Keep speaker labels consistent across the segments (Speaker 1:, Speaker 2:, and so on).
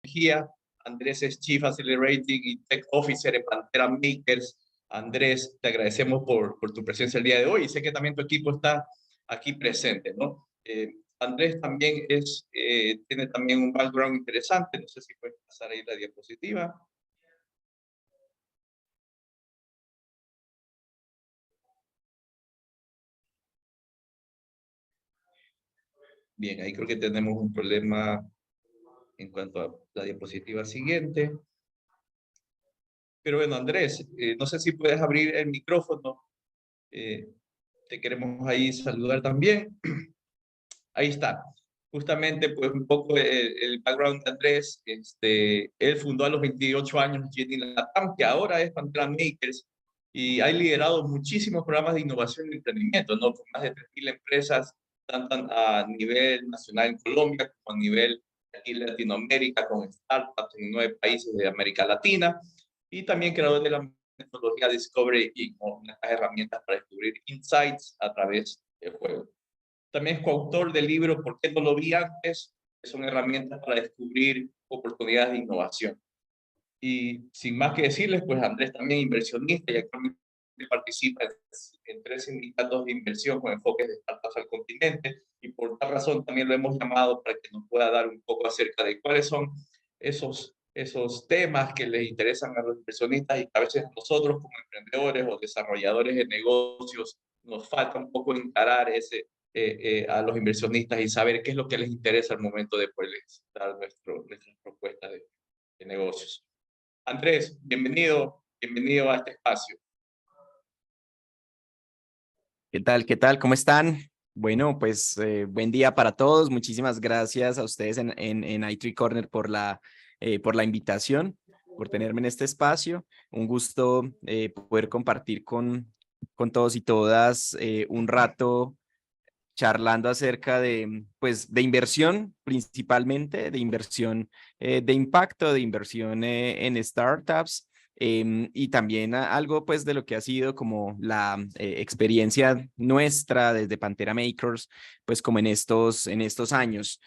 Speaker 1: tecnología. Andrés es Chief Accelerating y Tech Officer en Pantera Makers. Andrés, te agradecemos por tu presencia el día de hoy y sé que también tu equipo está aquí presente, ¿no? Andrés también tiene también un background interesante, no sé si puedes pasar ahí la diapositiva. Bien, ahí creo que tenemos un problema en cuanto a la diapositiva siguiente. Pero bueno, Andrés, no sé si puedes abrir el micrófono. Te queremos ahí saludar también. Ahí está. Justamente, pues un poco el background de Andrés. Él fundó a los 28 años Jenny Latam, que ahora es Pantera Makers, y ha liderado muchísimos programas de innovación y emprendimiento, ¿no? Con más de 3.000 empresas, tanto a nivel nacional en Colombia como a nivel aquí en Latinoamérica, con startups en 9 países de América Latina, y también creador de la metodología Discovery y con unas herramientas para descubrir insights a través del juego. También es coautor del libro ¿Por qué no lo vi antes? Que son herramientas para descubrir oportunidades de innovación. Y sin más que decirles, pues Andrés también es inversionista y actualmente participa en 3 sindicatos de inversión con enfoques de startups al continente, y por tal razón también lo hemos llamado para que nos pueda dar un poco acerca de cuáles son esos temas que les interesan a los inversionistas y que a veces nosotros como emprendedores o desarrolladores de negocios nos falta un poco encarar a los inversionistas y saber qué es lo que les interesa al momento de poderles dar nuestras propuestas de negocios. Andrés, bienvenido a este espacio.
Speaker 2: ¿Qué tal? ¿Qué tal? ¿Cómo están? Bueno, pues buen día para todos. Muchísimas gracias a ustedes en i3 Corner por la invitación, por tenerme en este espacio. Un gusto poder compartir con todos y todas un rato charlando acerca de, pues, de inversión, principalmente, de inversión de impacto, de inversión en startups. Y también algo pues de lo que ha sido como la experiencia nuestra desde Pantera Makers, pues como en estos años.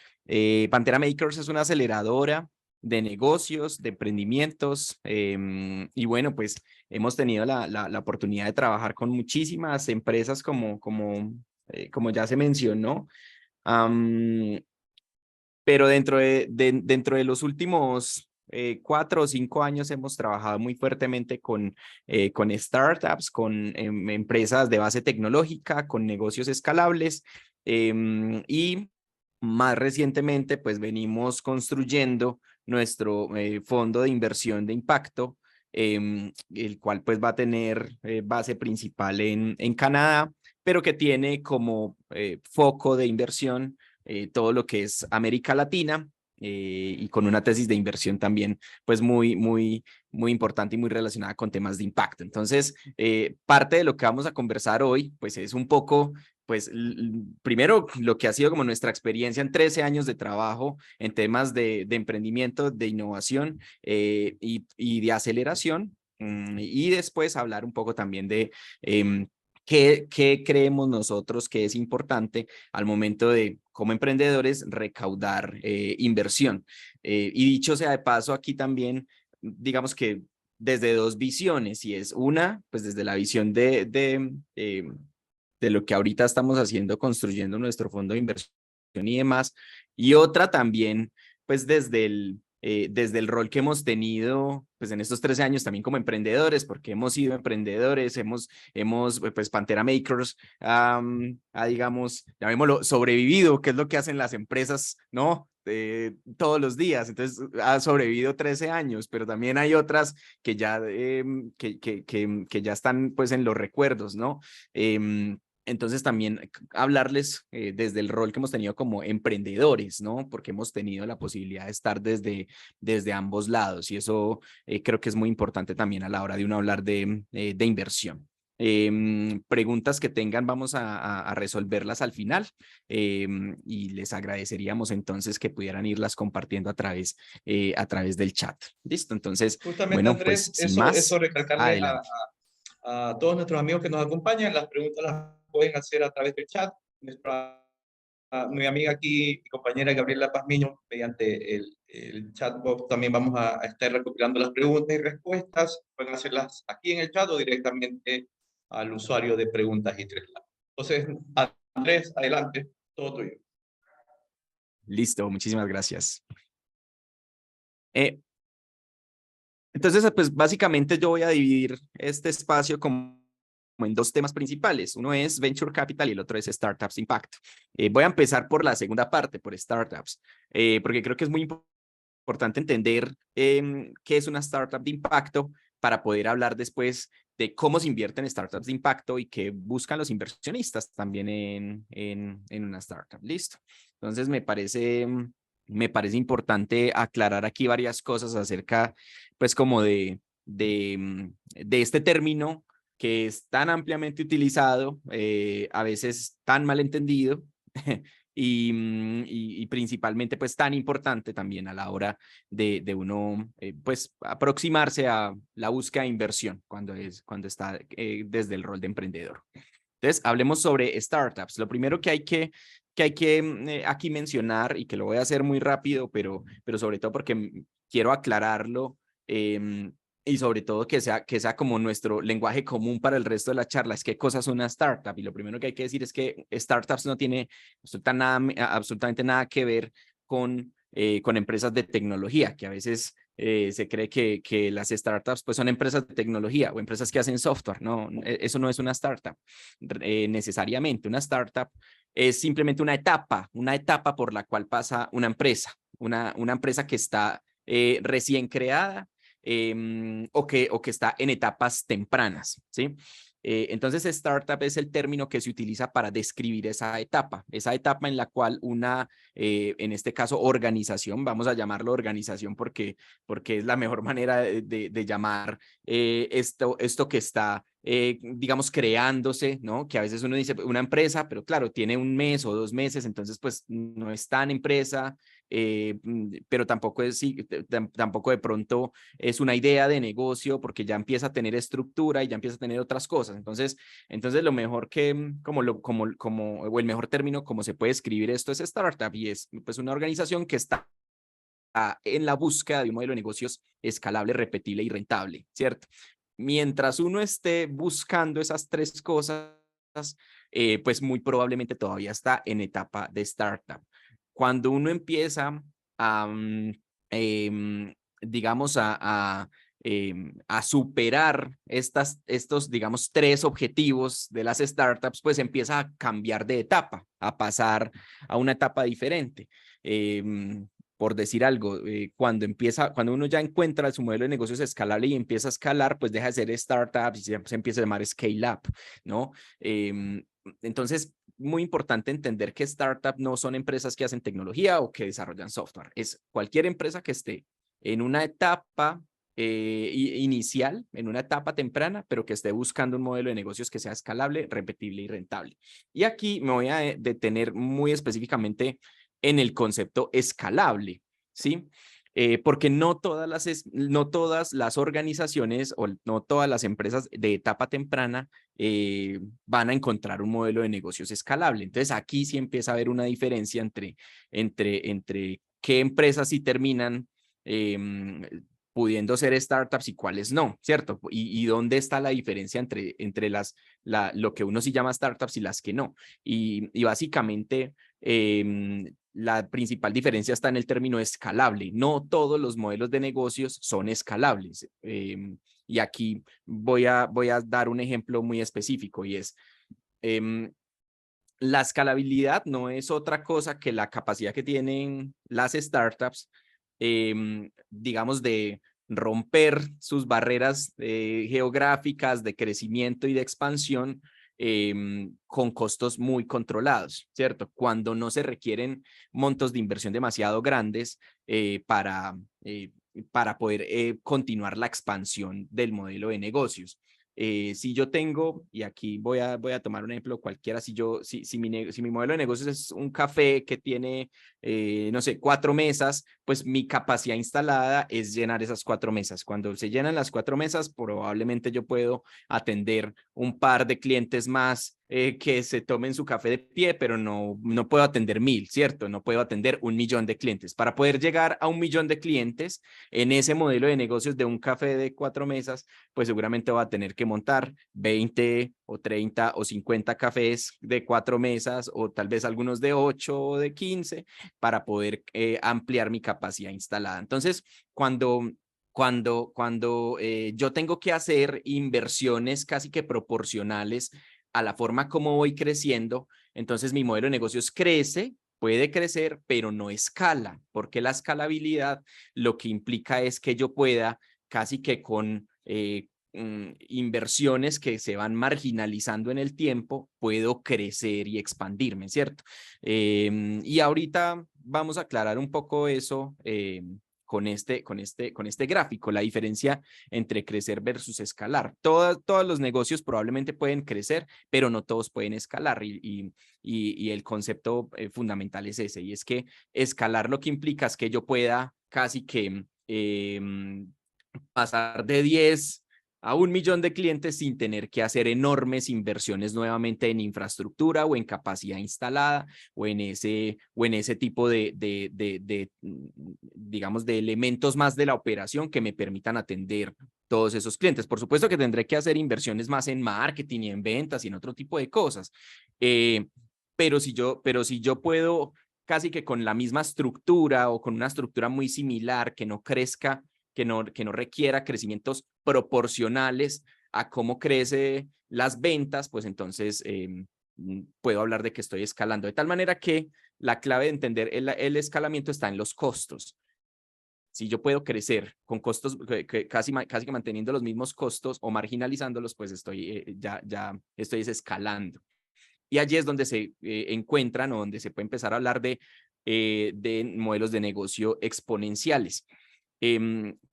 Speaker 2: Pantera Makers es una aceleradora de negocios, de emprendimientos, y bueno, pues hemos tenido la oportunidad de trabajar con muchísimas empresas como ya se mencionó. Pero dentro de los últimos 4 o 5 años hemos trabajado muy fuertemente con startups, con empresas de base tecnológica, con negocios escalables, y más recientemente pues venimos construyendo nuestro fondo de inversión de impacto, el cual pues va a tener base principal en Canadá, pero que tiene como foco de inversión todo lo que es América Latina, y con una tesis de inversión también pues muy importante y muy relacionada con temas de impacto. Entonces, parte de lo que vamos a conversar hoy pues es un poco pues primero lo que ha sido como nuestra experiencia en 13 años de trabajo en temas de emprendimiento, de innovación y de aceleración, y después hablar un poco también de qué creemos nosotros que es importante al momento de, como emprendedores, recaudar inversión. Y dicho sea de paso, aquí también, digamos que desde 2 visiones, y es una, pues desde la visión de lo que ahorita estamos haciendo, construyendo nuestro fondo de inversión y demás, y otra también, pues desde el rol que hemos tenido pues en estos 13 años también como emprendedores, porque hemos sido emprendedores, pues Pantera Makers digamos, llamémoslo, sobrevivido, que es lo que hacen las empresas, ¿no? Todos los días. Entonces ha sobrevivido 13 años, pero también hay otras que ya, que ya están pues en los recuerdos, ¿no? Entonces también hablarles desde el rol que hemos tenido como emprendedores, ¿no? Porque hemos tenido la posibilidad de estar desde ambos lados, y eso creo que es muy importante también a la hora de uno hablar de inversión. Preguntas que tengan vamos a resolverlas al final, y les agradeceríamos entonces que pudieran irlas compartiendo a través del chat. ¿Listo? Entonces,
Speaker 1: Justamente,
Speaker 2: bueno, pues
Speaker 1: Andrés,
Speaker 2: sin
Speaker 1: eso
Speaker 2: más,
Speaker 1: recalcarle
Speaker 2: adelante.
Speaker 1: a todos nuestros amigos que nos acompañan. Las preguntas las pueden hacer a través del chat. Nuestra a mi amiga aquí, mi compañera Gabriela Pazmiño, mediante el chatbot también vamos a estar recopilando las preguntas y respuestas. Pueden hacerlas aquí en el chat o directamente al usuario de Preguntas y Tres Labs. Entonces, Andrés, adelante, todo tuyo.
Speaker 2: Listo, muchísimas gracias. Entonces, pues básicamente yo voy a dividir este espacio como en dos temas principales. Uno es Venture Capital y el otro es Startups Impact. Voy a empezar por la segunda parte, por Startups, porque creo que es muy importante entender qué es una startup de impacto para poder hablar después de cómo se invierte en startups de impacto y qué buscan los inversionistas también en una startup. Listo. Entonces, me parece importante aclarar aquí varias cosas acerca, pues, como de este término que es tan ampliamente utilizado, a veces tan mal entendido, y principalmente, pues, tan importante también a la hora de uno, pues, aproximarse a la búsqueda de inversión cuando está desde el rol de emprendedor. Entonces, hablemos sobre startups. Lo primero que hay que aquí mencionar, y que lo voy a hacer muy rápido, pero sobre todo porque quiero aclararlo, y sobre todo que sea como nuestro lenguaje común para el resto de la charla, es qué cosa es una startup. Y lo primero que hay que decir es que startups no tiene absolutamente nada que ver con empresas de tecnología, que a veces se cree que las startups pues son empresas de tecnología o empresas que hacen software. No, eso no es una startup necesariamente. Una startup es simplemente una etapa por la cual pasa una empresa, una empresa que está recién creada, o que está en etapas tempranas, ¿sí? Entonces, startup es el término que se utiliza para describir esa etapa en la cual en este caso, organización, vamos a llamarlo organización porque es la mejor manera de llamar esto que está, digamos, creándose, ¿no? Que a veces uno dice una empresa, pero claro, tiene un mes o 2 meses, entonces pues no es tan empresa, pero tampoco tampoco de pronto es una idea de negocio porque ya empieza a tener estructura y ya empieza a tener otras cosas. Entonces lo mejor o el mejor término como se puede escribir esto es startup, y es pues una organización que está en la búsqueda de un modelo de negocios escalable, repetible y rentable, ¿cierto? Mientras uno esté buscando esas tres cosas, pues muy probablemente todavía está en etapa de startup. Cuando uno empieza a, digamos, a superar estos, digamos, tres objetivos de las startups, pues empieza a cambiar de etapa, a pasar a una etapa diferente. Por decir algo, cuando uno ya encuentra su modelo de negocios escalable y empieza a escalar, pues deja de ser startup y se empieza a llamar scale up, ¿no? Entonces, muy importante entender que startup no son empresas que hacen tecnología o que desarrollan software. Es cualquier empresa que esté en una etapa inicial, en una etapa temprana, pero que esté buscando un modelo de negocios que sea escalable, repetible y rentable. Y aquí me voy a detener muy específicamente en el concepto escalable, ¿sí? Porque no todas las organizaciones o no todas las empresas de etapa temprana van a encontrar un modelo de negocios escalable. Entonces, aquí sí empieza a haber una diferencia entre qué empresas sí terminan pudiendo ser startups y cuáles no, ¿cierto? Y dónde está la diferencia entre lo que uno sí llama startups y las que no. Y básicamente, la principal diferencia está en el término escalable. No todos los modelos de negocios son escalables. Y aquí voy a dar un ejemplo muy específico, y es la escalabilidad no es otra cosa que la capacidad que tienen las startups, digamos, de romper sus barreras geográficas de crecimiento y de expansión, con costos muy controlados, ¿cierto? Cuando no se requieren montos de inversión demasiado grandes para poder continuar la expansión del modelo de negocios. Si yo tengo, y aquí voy a tomar un ejemplo cualquiera, si mi modelo de negocios es un café que tiene, no sé, 4 mesas, pues mi capacidad instalada es llenar esas 4 mesas. Cuando se llenan las 4 mesas, probablemente yo puedo atender un par de clientes más que se tomen su café de pie, pero no puedo atender 1000, ¿cierto? No puedo atender 1.000.000 de clientes. Para poder llegar a 1.000.000 de clientes en ese modelo de negocios de un café de 4 mesas, pues seguramente va a tener que montar 20 o 30 o 50 cafés de 4 mesas o tal vez algunos de 8 o de 15 para poder ampliar mi capacidad instalada. Entonces, cuando yo tengo que hacer inversiones casi que proporcionales a la forma como voy creciendo, entonces mi modelo de negocios crece, puede crecer, pero no escala, porque la escalabilidad lo que implica es que yo pueda casi que con inversiones que se van marginalizando en el tiempo, puedo crecer y expandirme, ¿cierto? Y ahorita vamos a aclarar un poco eso con este gráfico, la diferencia entre crecer versus escalar. Todos los negocios probablemente pueden crecer, pero no todos pueden escalar y el concepto fundamental es ese, y es que escalar lo que implica es que yo pueda casi que pasar de 10 a 1.000.000 de clientes sin tener que hacer enormes inversiones nuevamente en infraestructura o en capacidad instalada o en ese tipo digamos, de elementos más de la operación que me permitan atender todos esos clientes. Por supuesto que tendré que hacer inversiones más en marketing y en ventas y en otro tipo de cosas. Pero si yo puedo casi que con la misma estructura o con una estructura muy similar que no crezca, que no requiera crecimientos proporcionales a cómo crece las ventas, pues entonces puedo hablar de que estoy escalando. De tal manera que la clave de entender el escalamiento está en los costos. Si yo puedo crecer con costos casi que manteniendo los mismos costos o marginalizándolos, pues ya estoy escalando. Y allí es donde se encuentran o donde se puede empezar a hablar de modelos de negocio exponenciales.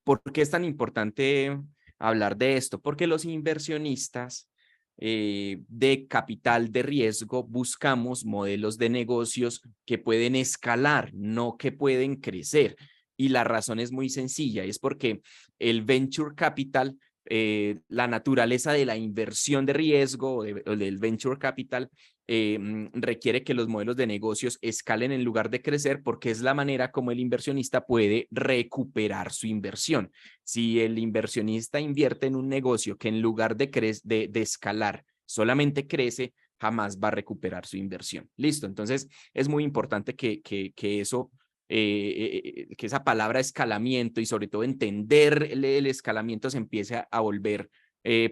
Speaker 2: ¿Por qué es tan importante hablar de esto? Porque los inversionistas de capital de riesgo buscamos modelos de negocios que pueden escalar, no que pueden crecer. Y la razón es muy sencilla, es porque el venture capital, la naturaleza de la inversión de riesgo o del venture capital requiere que los modelos de negocios escalen en lugar de crecer, porque es la manera como el inversionista puede recuperar su inversión. Si el inversionista invierte en un negocio que en lugar de escalar solamente crece, jamás va a recuperar su inversión. Listo, entonces es muy importante que eso, que esa palabra escalamiento y sobre todo entender el escalamiento se empiece a volver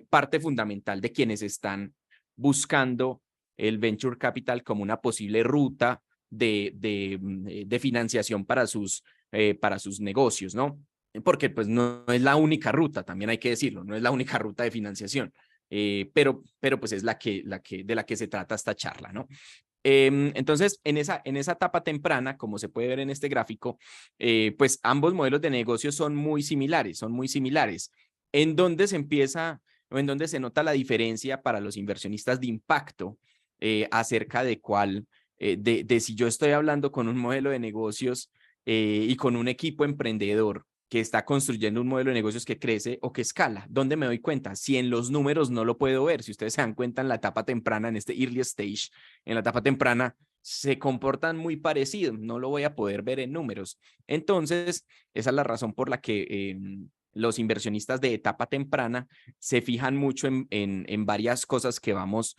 Speaker 2: parte fundamental de quienes están buscando el venture capital como una posible ruta de financiación para sus negocios, ¿no? Porque pues no es la única ruta, también hay que decirlo, no es la única ruta de financiación, pero pues es de la que se trata esta charla, ¿no? Entonces, en esa etapa temprana, como se puede ver en este gráfico, pues ambos modelos de negocio son muy similares, ¿En dónde se empieza o en dónde se nota la diferencia para los inversionistas de impacto acerca de de si yo estoy hablando con un modelo de negocios y con un equipo emprendedor que está construyendo un modelo de negocios que crece o que escala? ¿Dónde me doy cuenta? Si en los números no lo puedo ver, si ustedes se dan cuenta en la etapa temprana, en este early stage, en la etapa temprana, se comportan muy parecidos, no lo voy a poder ver en números. Entonces, esa es la razón por la que los inversionistas de etapa temprana se fijan mucho en varias cosas que vamos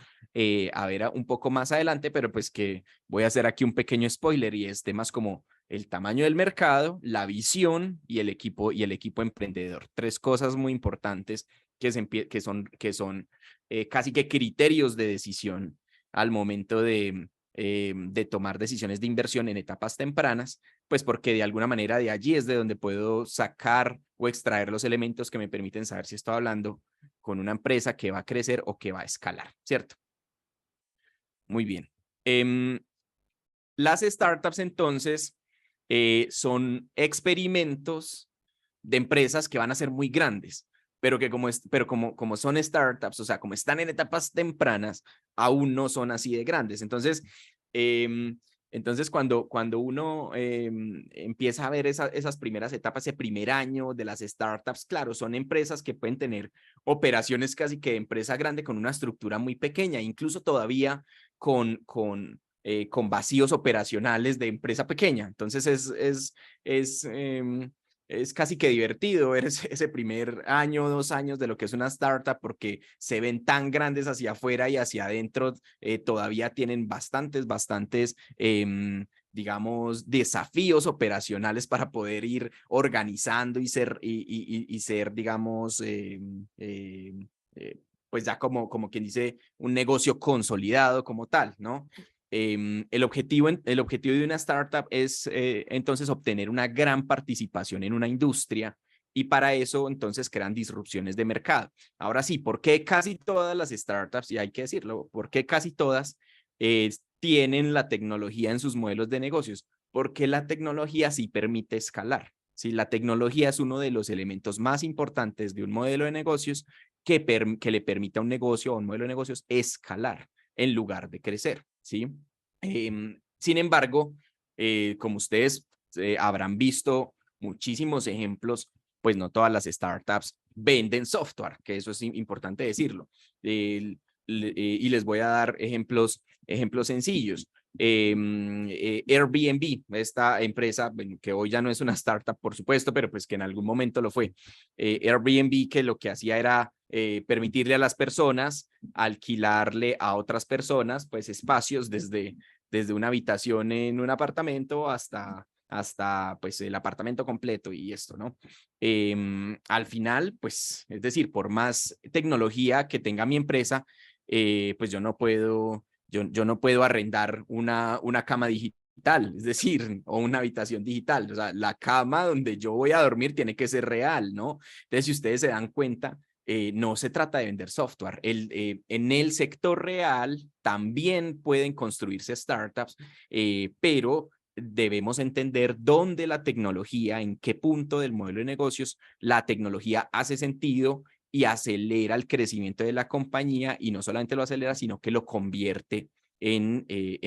Speaker 2: a ver un poco más adelante, pero pues que voy a hacer aquí un pequeño spoiler, y es temas como el tamaño del mercado, la visión y el equipo emprendedor. Tres cosas muy importantes que son casi que criterios de decisión al momento de tomar decisiones de inversión en etapas tempranas, pues porque de alguna manera de allí es de donde puedo sacar o extraer los elementos que me permiten saber si estoy hablando con una empresa que va a crecer o que va a escalar, ¿cierto? Muy bien. Las startups entonces son experimentos de empresas que van a ser muy grandes, pero que como son startups, o sea, como están en etapas tempranas, aún no son así de grandes. Entonces, Entonces, cuando uno empieza a ver esas primeras etapas, ese primer año de las startups, claro, son empresas que pueden tener operaciones casi que de empresa grande con una estructura muy pequeña, incluso todavía con vacíos operacionales de empresa pequeña. Entonces, es casi que divertido ver ese primer año, 2 años de lo que es una startup, porque se ven tan grandes hacia afuera y hacia adentro todavía tienen bastantes digamos, desafíos operacionales para poder ir organizando y ser digamos, pues ya como quien dice, un negocio consolidado como tal, ¿no? El objetivo de una startup es entonces obtener una gran participación en una industria y para eso entonces crean disrupciones de mercado. Ahora sí, ¿por qué casi todas las startups, y hay que decirlo, por qué casi todas tienen la tecnología en sus modelos de negocios? Porque la tecnología sí permite escalar. ¿Sí? La tecnología es uno de los elementos más importantes de un modelo de negocios que le permite a un negocio o un modelo de negocios escalar en lugar de crecer. ¿Sí? Sin embargo, como ustedes habrán visto muchísimos ejemplos, pues no todas las startups venden software, que eso es importante decirlo. Y les voy a dar ejemplos sencillos. Airbnb, esta empresa que hoy ya no es una startup, por supuesto, pero pues que en algún momento lo fue. Airbnb, que lo que hacía era permitirle a las personas alquilarle a otras personas pues espacios desde una habitación en un apartamento hasta pues el apartamento completo y esto, ¿no? Al final, pues, es decir, por más tecnología que tenga mi empresa, pues yo no puedo arrendar una cama digital, es decir, o una habitación digital. O sea, la cama donde yo voy a dormir tiene que ser real, ¿no? Entonces, si ustedes se dan cuenta, no se trata de vender software. En el sector real también pueden construirse startups, pero debemos entender dónde la tecnología, en qué punto del modelo de negocios la tecnología hace sentido y acelera el crecimiento de la compañía y no solamente lo acelera, sino que lo convierte en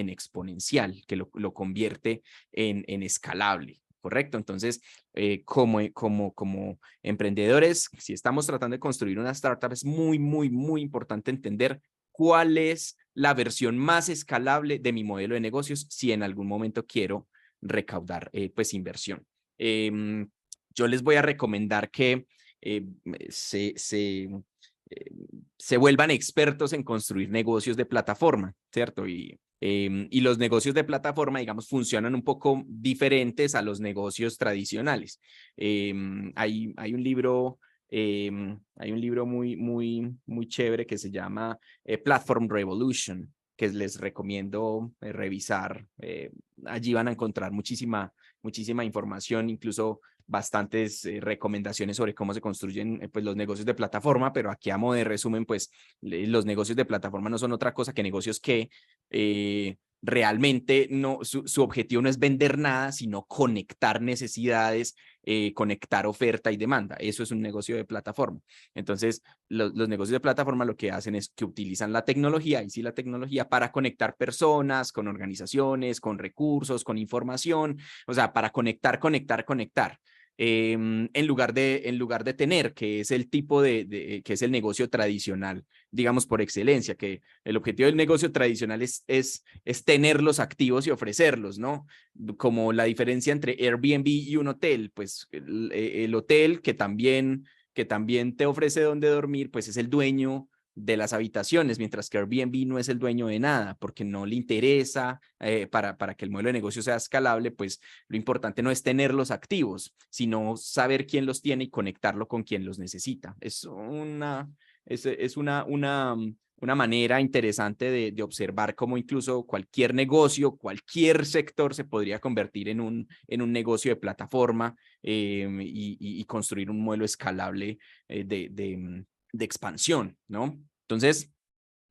Speaker 2: exponencial, que lo convierte en escalable. ¿Correcto? Entonces, como emprendedores, si estamos tratando de construir una startup, es muy importante entender cuál es la versión más escalable de mi modelo de negocios si en algún momento quiero recaudar pues inversión. Yo les voy a recomendar que eh, se, se, eh, se vuelvan expertos en construir negocios de plataforma, ¿cierto? Y los negocios de plataforma, digamos, funcionan un poco diferentes a los negocios tradicionales. Hay un libro muy chévere que se llama Platform Revolution, que les recomiendo revisar. Allí van a encontrar muchísima información, incluso bastantes recomendaciones sobre cómo se construyen pues, los negocios de plataforma, pero aquí a modo de resumen, pues los negocios de plataforma no son otra cosa que negocios que realmente no, su objetivo no es vender nada, sino conectar necesidades, conectar oferta y demanda. Eso es un negocio de plataforma. Entonces, los negocios de plataforma lo que hacen es que utilizan la tecnología, y sí la tecnología, para conectar personas con organizaciones, con recursos, con información, o sea, para conectar. En lugar de tener, que es el tipo que es el negocio tradicional, digamos por excelencia, que el objetivo del negocio tradicional es tener los activos y ofrecerlos, ¿no? Como la diferencia entre Airbnb y un hotel, pues el hotel que también te ofrece dónde dormir, pues es el dueño de las habitaciones, mientras que Airbnb no es el dueño de nada, porque no le interesa para que el modelo de negocio sea escalable, pues lo importante no es tener los activos, sino saber quién los tiene y conectarlo con quien los necesita. Es una manera interesante de observar cómo incluso cualquier negocio, cualquier sector se podría convertir en un negocio de plataforma y construir un modelo escalable de expansión, ¿no? Entonces,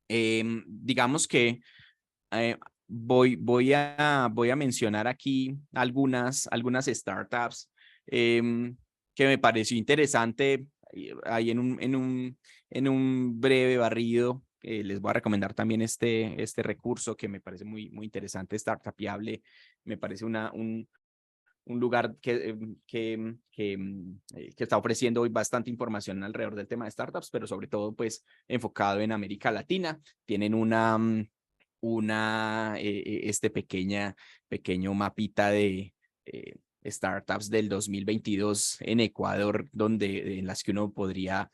Speaker 2: digamos que eh, voy a mencionar aquí algunas startups que me pareció interesante ahí en un breve barrido. les voy a recomendar también este recurso que me parece muy interesante, Startupiable. Me parece un lugar que está ofreciendo hoy bastante información alrededor del tema de startups, pero sobre todo pues enfocado en América Latina. Tienen pequeño mapita de startups del 2022 en Ecuador, en las que uno podría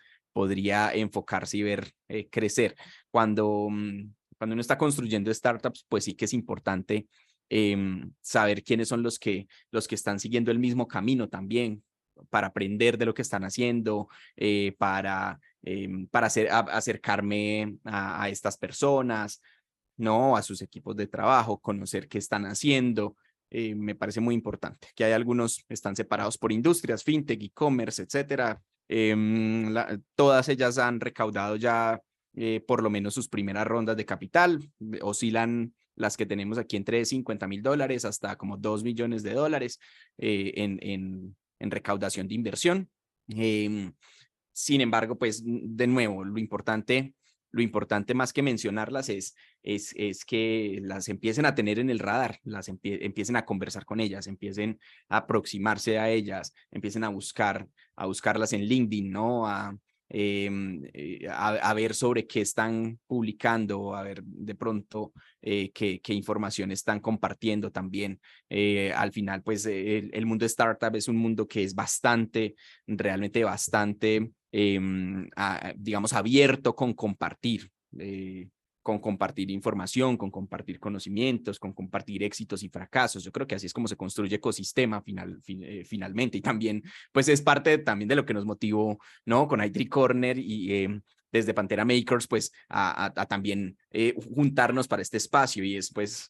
Speaker 2: enfocarse y ver crecer. Cuando uno está construyendo startups, pues sí que es importante saber quiénes son los que están siguiendo el mismo camino también, para aprender de lo que están haciendo, para acercarme a estas personas, ¿no? A sus equipos de trabajo, conocer qué están haciendo. Me parece muy importante, que hay algunos están separados por industrias, fintech, e-commerce, etcétera. Todas ellas han recaudado ya por lo menos sus primeras rondas de capital. Oscilan las que tenemos aquí entre $50,000 hasta como $2 millones en recaudación de inversión. Sin embargo, pues de nuevo, lo importante más que mencionarlas es que las empiecen a tener en el radar, empiecen a conversar con ellas, empiecen a aproximarse a ellas, empiecen a buscarlas en LinkedIn, ¿no? A ver sobre qué están publicando, a ver de pronto qué información están compartiendo también. Al final, pues el mundo startup es un mundo que es realmente bastante, digamos, abierto con compartir información, con compartir conocimientos, con compartir éxitos y fracasos. Yo creo que así es como se construye ecosistema finalmente, y también, pues es parte también de lo que nos motivó, ¿no? Con i3 Corner y desde Pantera Makers, pues a también juntarnos para este espacio, y es pues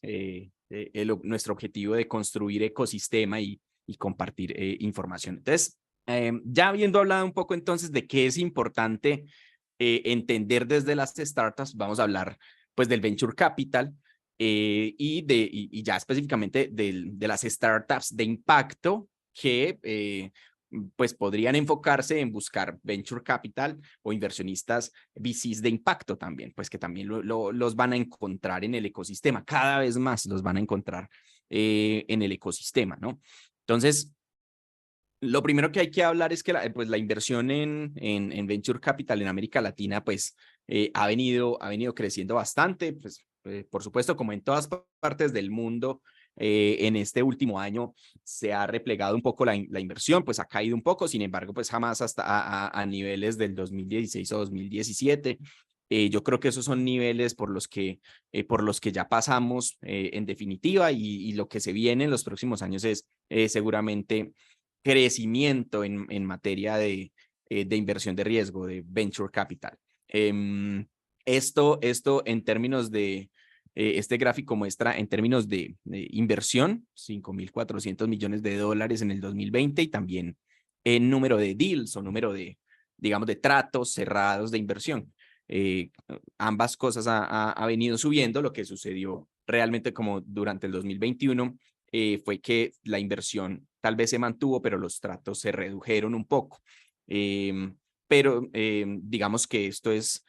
Speaker 2: nuestro objetivo de construir ecosistema y compartir información. Entonces, ya habiendo hablado un poco entonces de qué es importante entender desde las startups, vamos a hablar pues del venture capital y ya específicamente de las startups de impacto que pues podrían enfocarse en buscar venture capital o inversionistas VCs de impacto también, pues que también los van a encontrar en el ecosistema, cada vez más los van a encontrar en el ecosistema, ¿no? Entonces, lo primero que hay que hablar es que pues la inversión en venture capital en América Latina pues ha venido creciendo bastante, pues por supuesto como en todas partes del mundo. En este último año se ha replegado un poco la inversión, pues ha caído un poco, sin embargo pues jamás hasta a niveles del 2016 o 2017. Yo creo que esos son niveles por los que ya pasamos en definitiva, y lo que se viene en los próximos años es seguramente crecimiento en materia de inversión de riesgo, de venture capital. Esto en términos de, este gráfico muestra en términos de inversión, $5,400 millones en el 2020, y también en número de deals o número digamos, de tratos cerrados de inversión. Ambas cosas ha venido subiendo. Lo que sucedió realmente como durante el 2021 fue que la inversión tal vez se mantuvo, pero los tratos se redujeron un poco. Pero digamos que esto es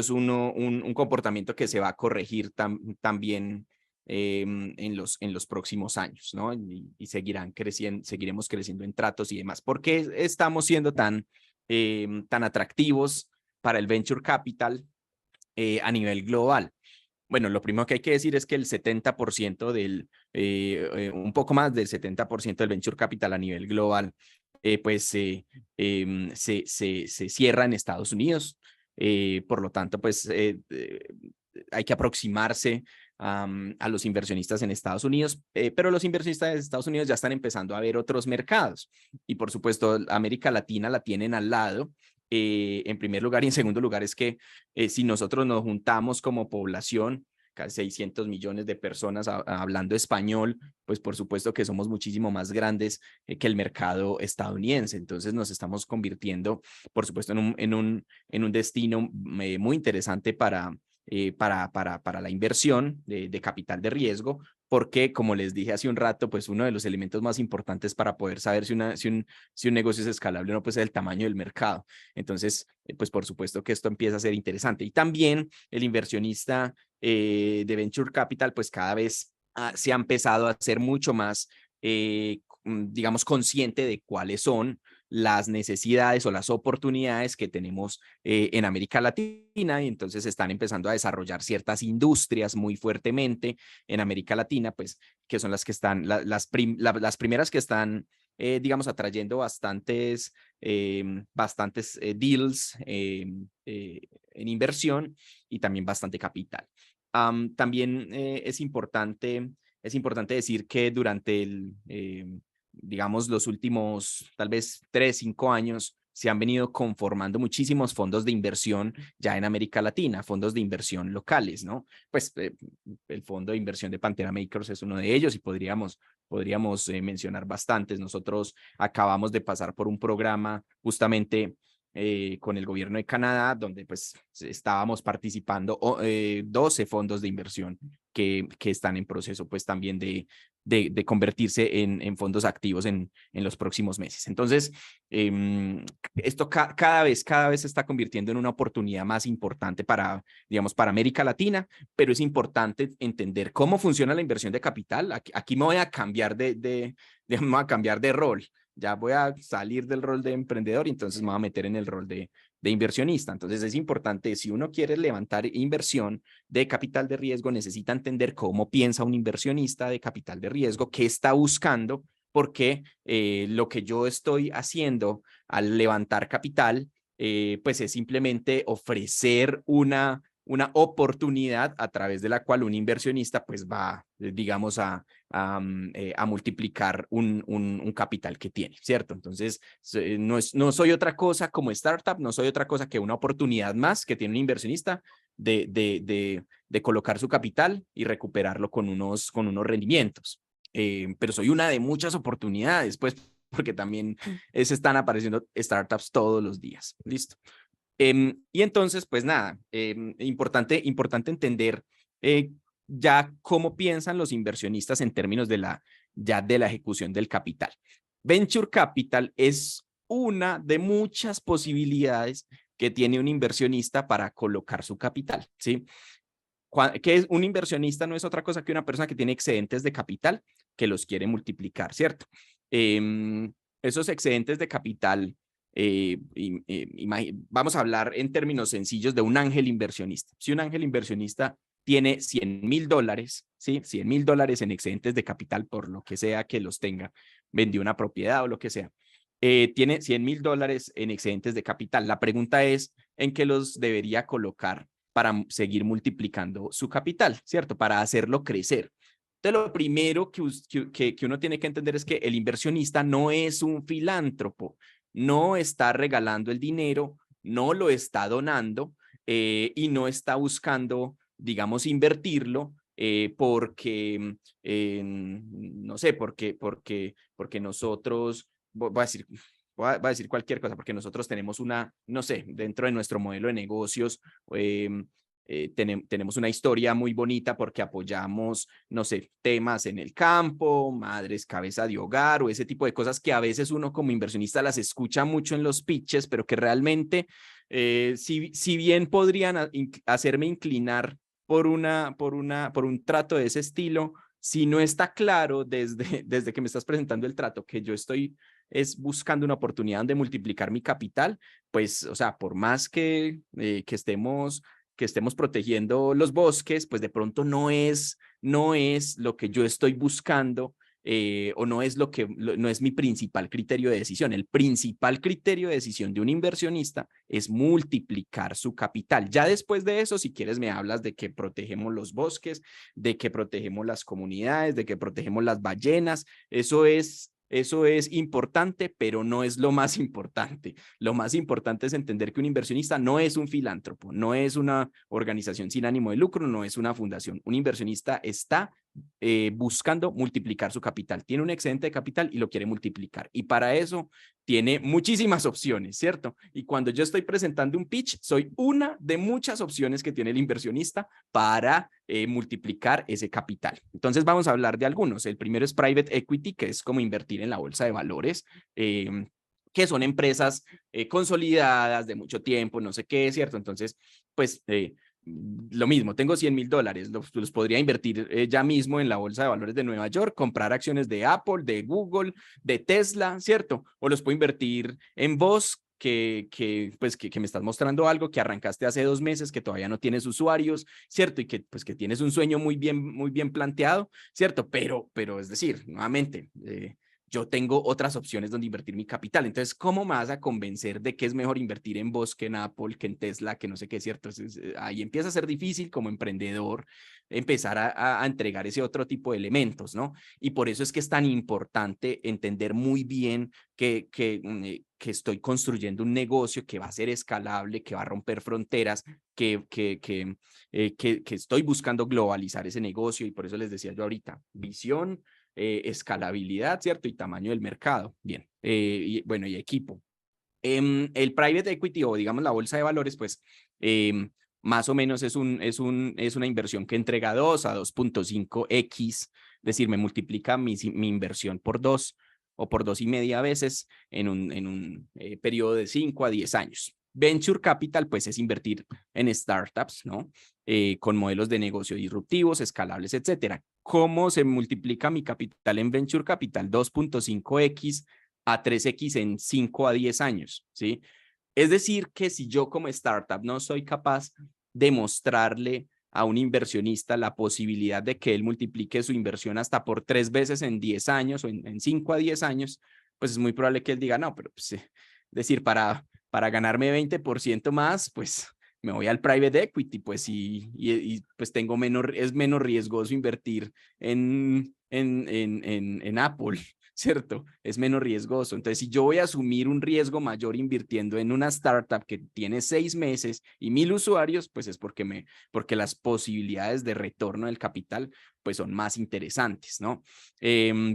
Speaker 2: un comportamiento que se va a corregir también en los próximos años, ¿no? Y seguiremos creciendo en tratos y demás. ¿Por qué estamos siendo tan atractivos para el venture capital a nivel global? Bueno, lo primero que hay que decir es que el 70% un poco más del 70% del venture capital a nivel global, pues se cierra en Estados Unidos. Por lo tanto, pues hay que aproximarse a los inversionistas en Estados Unidos, pero los inversionistas de Estados Unidos ya están empezando a ver otros mercados, y por supuesto América Latina la tienen al lado. En primer lugar, y en segundo lugar es que si nosotros nos juntamos como población, casi 600 millones de personas hablando español, pues por supuesto que somos muchísimo más grandes que el mercado estadounidense. Entonces nos estamos convirtiendo, por supuesto, en un destino muy interesante para la inversión de capital de riesgo, porque, como les dije hace un rato, pues uno de los elementos más importantes para poder saber si un negocio es escalable o no, pues es el tamaño del mercado. Entonces, pues por supuesto que esto empieza a ser interesante. Y también el inversionista de Venture Capital, pues cada vez se ha empezado a ser mucho más, digamos, consciente de cuáles son las necesidades o las oportunidades que tenemos en América Latina, y entonces están empezando a desarrollar ciertas industrias muy fuertemente en América Latina, pues que son las que están, las primeras que están, digamos, atrayendo bastantes deals en inversión y también bastante capital. También es importante decir que durante digamos, los últimos tal vez 3, 5 años, se han venido conformando muchísimos fondos de inversión ya en América Latina, fondos de inversión locales, ¿no? Pues el fondo de inversión de Pantera Makers es uno de ellos y podríamos mencionar bastantes. Nosotros acabamos de pasar por un programa justamente con el gobierno de Canadá, donde pues estábamos participando 12 fondos de inversión que están en proceso pues también de convertirse en fondos activos en los próximos meses. Entonces, esto cada vez se está convirtiendo en una oportunidad más importante para, digamos, para América Latina, pero es importante entender cómo funciona la inversión de capital. Aquí me voy a cambiar me voy a cambiar de rol. Ya voy a salir del rol de emprendedor y entonces me voy a meter en el rol de inversionista. Entonces es importante, si uno quiere levantar inversión de capital de riesgo, necesita entender cómo piensa un inversionista de capital de riesgo, qué está buscando, porque lo que yo estoy haciendo al levantar capital, pues es simplemente ofrecer una oportunidad a través de la cual un inversionista pues va, digamos, a multiplicar un capital que tiene, ¿cierto? Entonces, no soy otra cosa como startup, no soy otra cosa que una oportunidad más que tiene un inversionista de colocar su capital y recuperarlo con unos rendimientos. Pero soy una de muchas oportunidades, pues, porque también se están apareciendo startups todos los días. Listo. Y entonces, pues nada, importante entender ya cómo piensan los inversionistas en términos de la ejecución del capital. Venture Capital es una de muchas posibilidades que tiene un inversionista para colocar su capital, ¿sí? Que es un inversionista no es otra cosa que una persona que tiene excedentes de capital que los quiere multiplicar, ¿cierto? Esos excedentes de capital, vamos a hablar en términos sencillos de un ángel inversionista. Si un ángel inversionista tiene $100,000, ¿sí? $100,000 en excedentes de capital, por lo que sea que los tenga, vendió una propiedad o lo que sea, tiene $100,000 en excedentes de capital. La pregunta es, ¿en qué los debería colocar para seguir multiplicando su capital, ¿cierto? Para hacerlo crecer. Entonces, lo primero que uno tiene que entender es que el inversionista no es un filántropo, no está regalando el dinero, no lo está donando y no está buscando, digamos, invertirlo porque, no sé, porque nosotros, voy a decir, voy a decir cualquier cosa, porque nosotros tenemos no sé, dentro de nuestro modelo de negocios, tenemos una historia muy bonita porque apoyamos, no sé, temas en el campo, madres cabeza de hogar o ese tipo de cosas que a veces uno como inversionista las escucha mucho en los pitches, pero que realmente, si bien podrían hacerme inclinar por un trato de ese estilo, si no está claro desde que me estás presentando el trato que yo estoy buscando una oportunidad de multiplicar mi capital, pues, o sea, por más que estemos protegiendo los bosques, pues de pronto no es lo que yo estoy buscando o no es mi principal criterio de decisión. El principal criterio de decisión de un inversionista es multiplicar su capital. Ya después de eso, si quieres, me hablas de que protegemos los bosques, de que protegemos las comunidades, de que protegemos las ballenas. Eso es importante, pero no es lo más importante. Lo más importante es entender que un inversionista no es un filántropo, no es una organización sin ánimo de lucro, no es una fundación. Un inversionista está buscando multiplicar su capital. Tiene un excedente de capital y lo quiere multiplicar. Y para eso tiene muchísimas opciones, ¿cierto? Y cuando yo estoy presentando un pitch, soy una de muchas opciones que tiene el inversionista para multiplicar ese capital. Entonces vamos a hablar de algunos. El primero es private equity, que es como invertir en la bolsa de valores. Que son empresas consolidadas de mucho tiempo, no sé qué, ¿cierto? Entonces, pues lo mismo, tengo $100,000, los podría invertir ya mismo en la bolsa de valores de Nueva York, comprar acciones de Apple, de Google, de Tesla, ¿cierto? O los puedo invertir en vos, pues, que me estás mostrando algo que arrancaste hace 2 meses, que todavía no tienes usuarios, ¿cierto? Y que, pues, que tienes un sueño muy bien planteado, ¿cierto? Pero es decir, nuevamente, yo tengo otras opciones donde invertir mi capital. Entonces, ¿cómo me vas a convencer de que es mejor invertir en vos que en Apple, que en Tesla, que no sé qué, cierto? Entonces, ahí empieza a ser difícil como emprendedor empezar a entregar ese otro tipo de elementos, ¿no? Y por eso es que es tan importante entender muy bien que estoy construyendo un negocio que va a ser escalable, que va a romper fronteras, que estoy buscando globalizar ese negocio, y por eso les decía yo ahorita, visión, escalabilidad, ¿cierto? Y tamaño del mercado. Bien, y, bueno, y equipo. El private equity, o digamos la bolsa de valores, pues más o menos es una inversión que entrega 2 a 2.5x, es decir, me multiplica mi inversión por 2 o por 2.5 veces en un periodo de 5 a 10 años. Venture capital, pues es invertir en startups, ¿no? Con modelos de negocio disruptivos, escalables, etcétera. ¿Cómo se multiplica mi capital en venture capital? 2.5x a 3x en 5 a 10 años, ¿sí? Es decir, que si yo como startup no soy capaz de mostrarle a un inversionista la posibilidad de que él multiplique su inversión hasta por 3 veces en 10 años o en 5 a 10 años, pues es muy probable que él diga, no, pero pues, decir, para ganarme 20% más, pues me voy al private equity, pues y pues es menos riesgoso invertir en Apple, ¿cierto? Es menos riesgoso. Entonces, si yo voy a asumir un riesgo mayor invirtiendo en una startup que tiene 6 meses y 1,000 usuarios, pues es porque las posibilidades de retorno del capital pues son más interesantes, ¿no?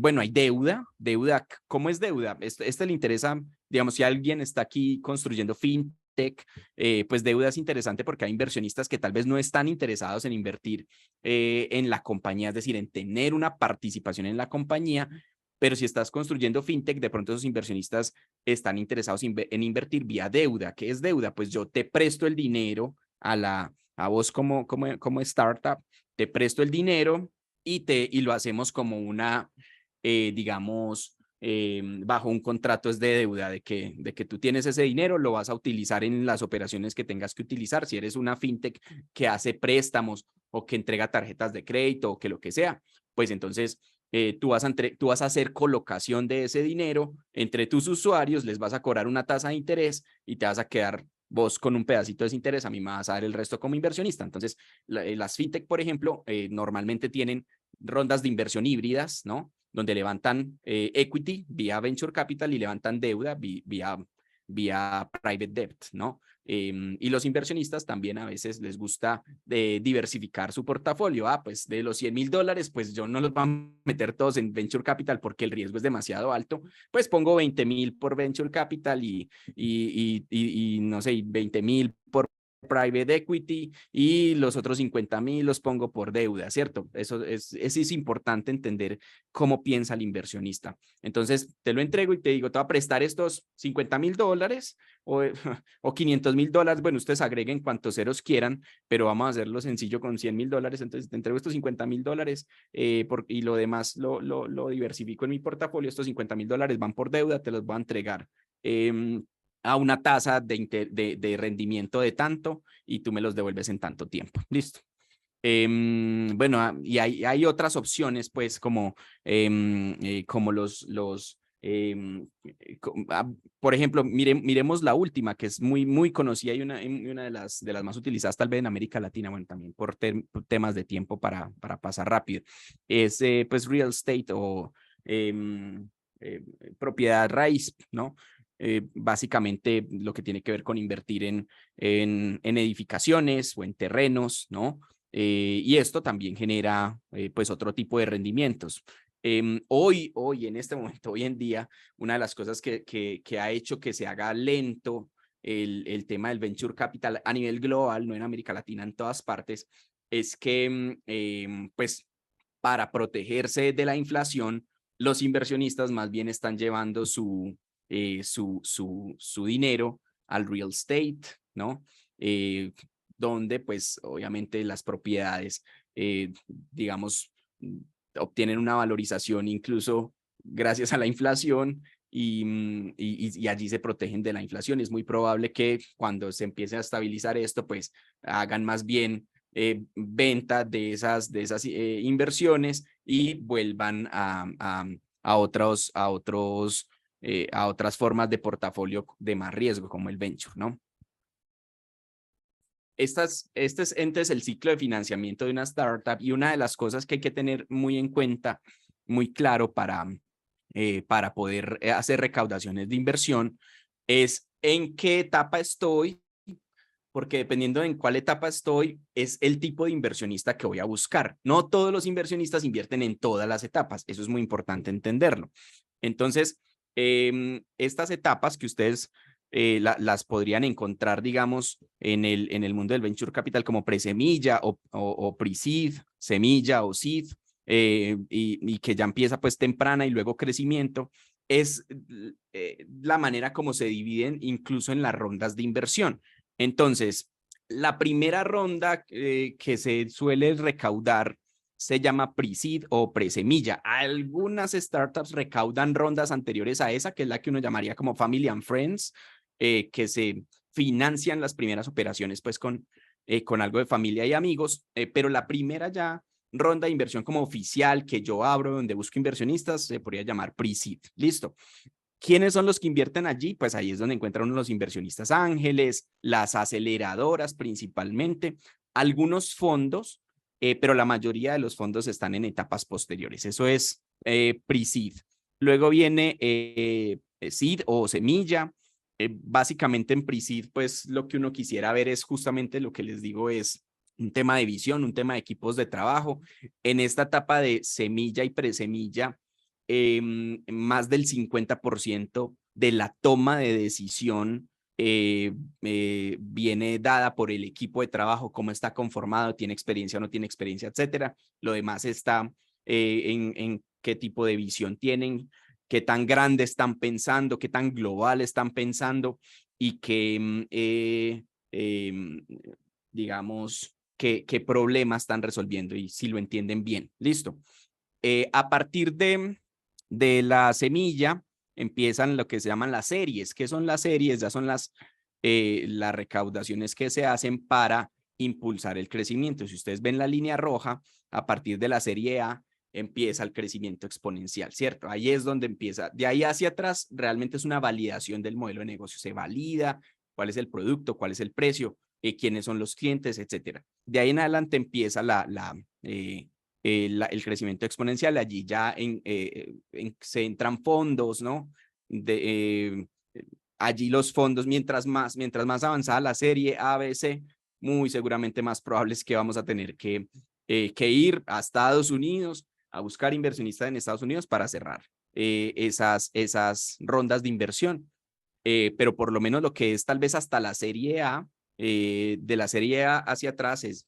Speaker 2: Bueno, hay deuda. ¿Cómo es deuda? Este le interesa, digamos, si alguien está aquí construyendo fintech, pues deuda es interesante porque hay inversionistas que tal vez no están interesados en invertir en la compañía, es decir, en tener una participación en la compañía, pero si estás construyendo fintech, de pronto esos inversionistas están interesados en invertir vía deuda. ¿Qué es deuda? Pues yo te presto el dinero a vos como startup, te presto el dinero y lo hacemos como una, digamos, bajo un contrato es de deuda, de que tú tienes ese dinero, lo vas a utilizar en las operaciones que tengas que utilizar. Si eres una fintech que hace préstamos o que entrega tarjetas de crédito o que lo que sea, pues entonces tú vas a hacer colocación de ese dinero entre tus usuarios, les vas a cobrar una tasa de interés y te vas a quedar vos con un pedacito de ese interés, a mí me vas a dar el resto como inversionista. Entonces, las fintech, por ejemplo, normalmente tienen rondas de inversión híbridas, ¿no? Donde levantan equity vía venture capital y levantan deuda vía private debt, ¿no? Y los inversionistas también a veces les gusta diversificar su portafolio. Pues de los $100,000, pues yo no los voy a meter todos en venture capital porque el riesgo es demasiado alto. Pues pongo 20,000 por venture capital y no sé, 20,000 por private equity y los otros 50,000 los pongo por deuda, ¿cierto? Eso es importante entender cómo piensa el inversionista. Entonces, te lo entrego y te digo, te voy a prestar estos $50,000 o $500,000. Bueno, ustedes agreguen cuantos ceros quieran, pero vamos a hacerlo sencillo con $100,000. Entonces, te entrego estos $50,000 y lo demás lo diversifico en mi portafolio. Estos $50,000 van por deuda, te los voy a entregar a una tasa de rendimiento de tanto y tú me los devuelves en tanto tiempo. Listo. Bueno, y hay otras opciones, pues, como por ejemplo, miremos la última, que es muy conocida y una de las más utilizadas tal vez en América Latina, bueno, también por temas de tiempo para pasar rápido. Es pues real estate o propiedad raíz, ¿no? Básicamente lo que tiene que ver con invertir en edificaciones o en terrenos, ¿no? y esto también genera pues otro tipo de rendimientos. Hoy, en este momento, hoy en día, una de las cosas que ha hecho que se haga lento el tema del venture capital a nivel global, no en América Latina, en todas partes, es que pues para protegerse de la inflación, los inversionistas más bien están llevando su dinero al real estate, ¿no? Donde pues obviamente las propiedades, digamos, obtienen una valorización incluso gracias a la inflación y allí se protegen de la inflación. Es muy probable que cuando se empiece a estabilizar esto, pues hagan más bien venta de esas inversiones y vuelvan a otras formas de portafolio de más riesgo, como el venture, ¿no? Este es entonces el ciclo de financiamiento de una startup, y una de las cosas que hay que tener muy en cuenta, muy claro para poder hacer recaudaciones de inversión, es en qué etapa estoy, porque dependiendo en cuál etapa estoy, es el tipo de inversionista que voy a buscar. No todos los inversionistas invierten en todas las etapas, eso es muy importante entenderlo. Entonces, estas etapas que ustedes las podrían encontrar, digamos, en el mundo del venture capital como presemilla o pre-seed, semilla o seed, y que ya empieza pues temprana y luego crecimiento, es la manera como se dividen incluso en las rondas de inversión. Entonces, la primera ronda que se suele recaudar se llama pre-seed o presemilla. Algunas startups recaudan rondas anteriores a esa, que es la que uno llamaría como Family and Friends, que se financian las primeras operaciones pues con algo de familia y amigos, pero la primera ya ronda de inversión como oficial que yo abro, donde busco inversionistas, se podría llamar pre-seed. Listo. ¿Quiénes son los que invierten allí? Pues ahí es donde encuentran uno los inversionistas ángeles, las aceleradoras principalmente, algunos fondos, pero la mayoría de los fondos están en etapas posteriores. Eso es pre-seed. Luego viene seed o semilla. Básicamente en pre-seed, pues lo que uno quisiera ver es justamente lo que les digo, es un tema de visión, un tema de equipos de trabajo. En esta etapa de semilla y presemilla, más del 50% de la toma de decisión viene dada por el equipo de trabajo, cómo está conformado, tiene experiencia o no tiene experiencia, etcétera. Lo demás está en qué tipo de visión tienen, qué tan grande están pensando, qué tan global están pensando y digamos, qué problemas están resolviendo y si lo entienden bien. Listo. A partir de la semilla empiezan lo que se llaman las series. ¿Qué son las series? Ya son las recaudaciones que se hacen para impulsar el crecimiento. Si ustedes ven la línea roja, a partir de la serie A empieza el crecimiento exponencial, ¿cierto? Ahí es donde empieza. De ahí hacia atrás realmente es una validación del modelo de negocio. Se valida cuál es el producto, cuál es el precio, quiénes son los clientes, etcétera. De ahí en adelante empieza el crecimiento exponencial. Allí ya se entran fondos, ¿no? Allí los fondos, mientras más avanzada la serie A, B, C, muy seguramente más probable es que vamos a tener que ir a Estados Unidos a buscar inversionistas en Estados Unidos para cerrar esas rondas de inversión. Pero por lo menos lo que es tal vez hasta la serie A, de la serie A hacia atrás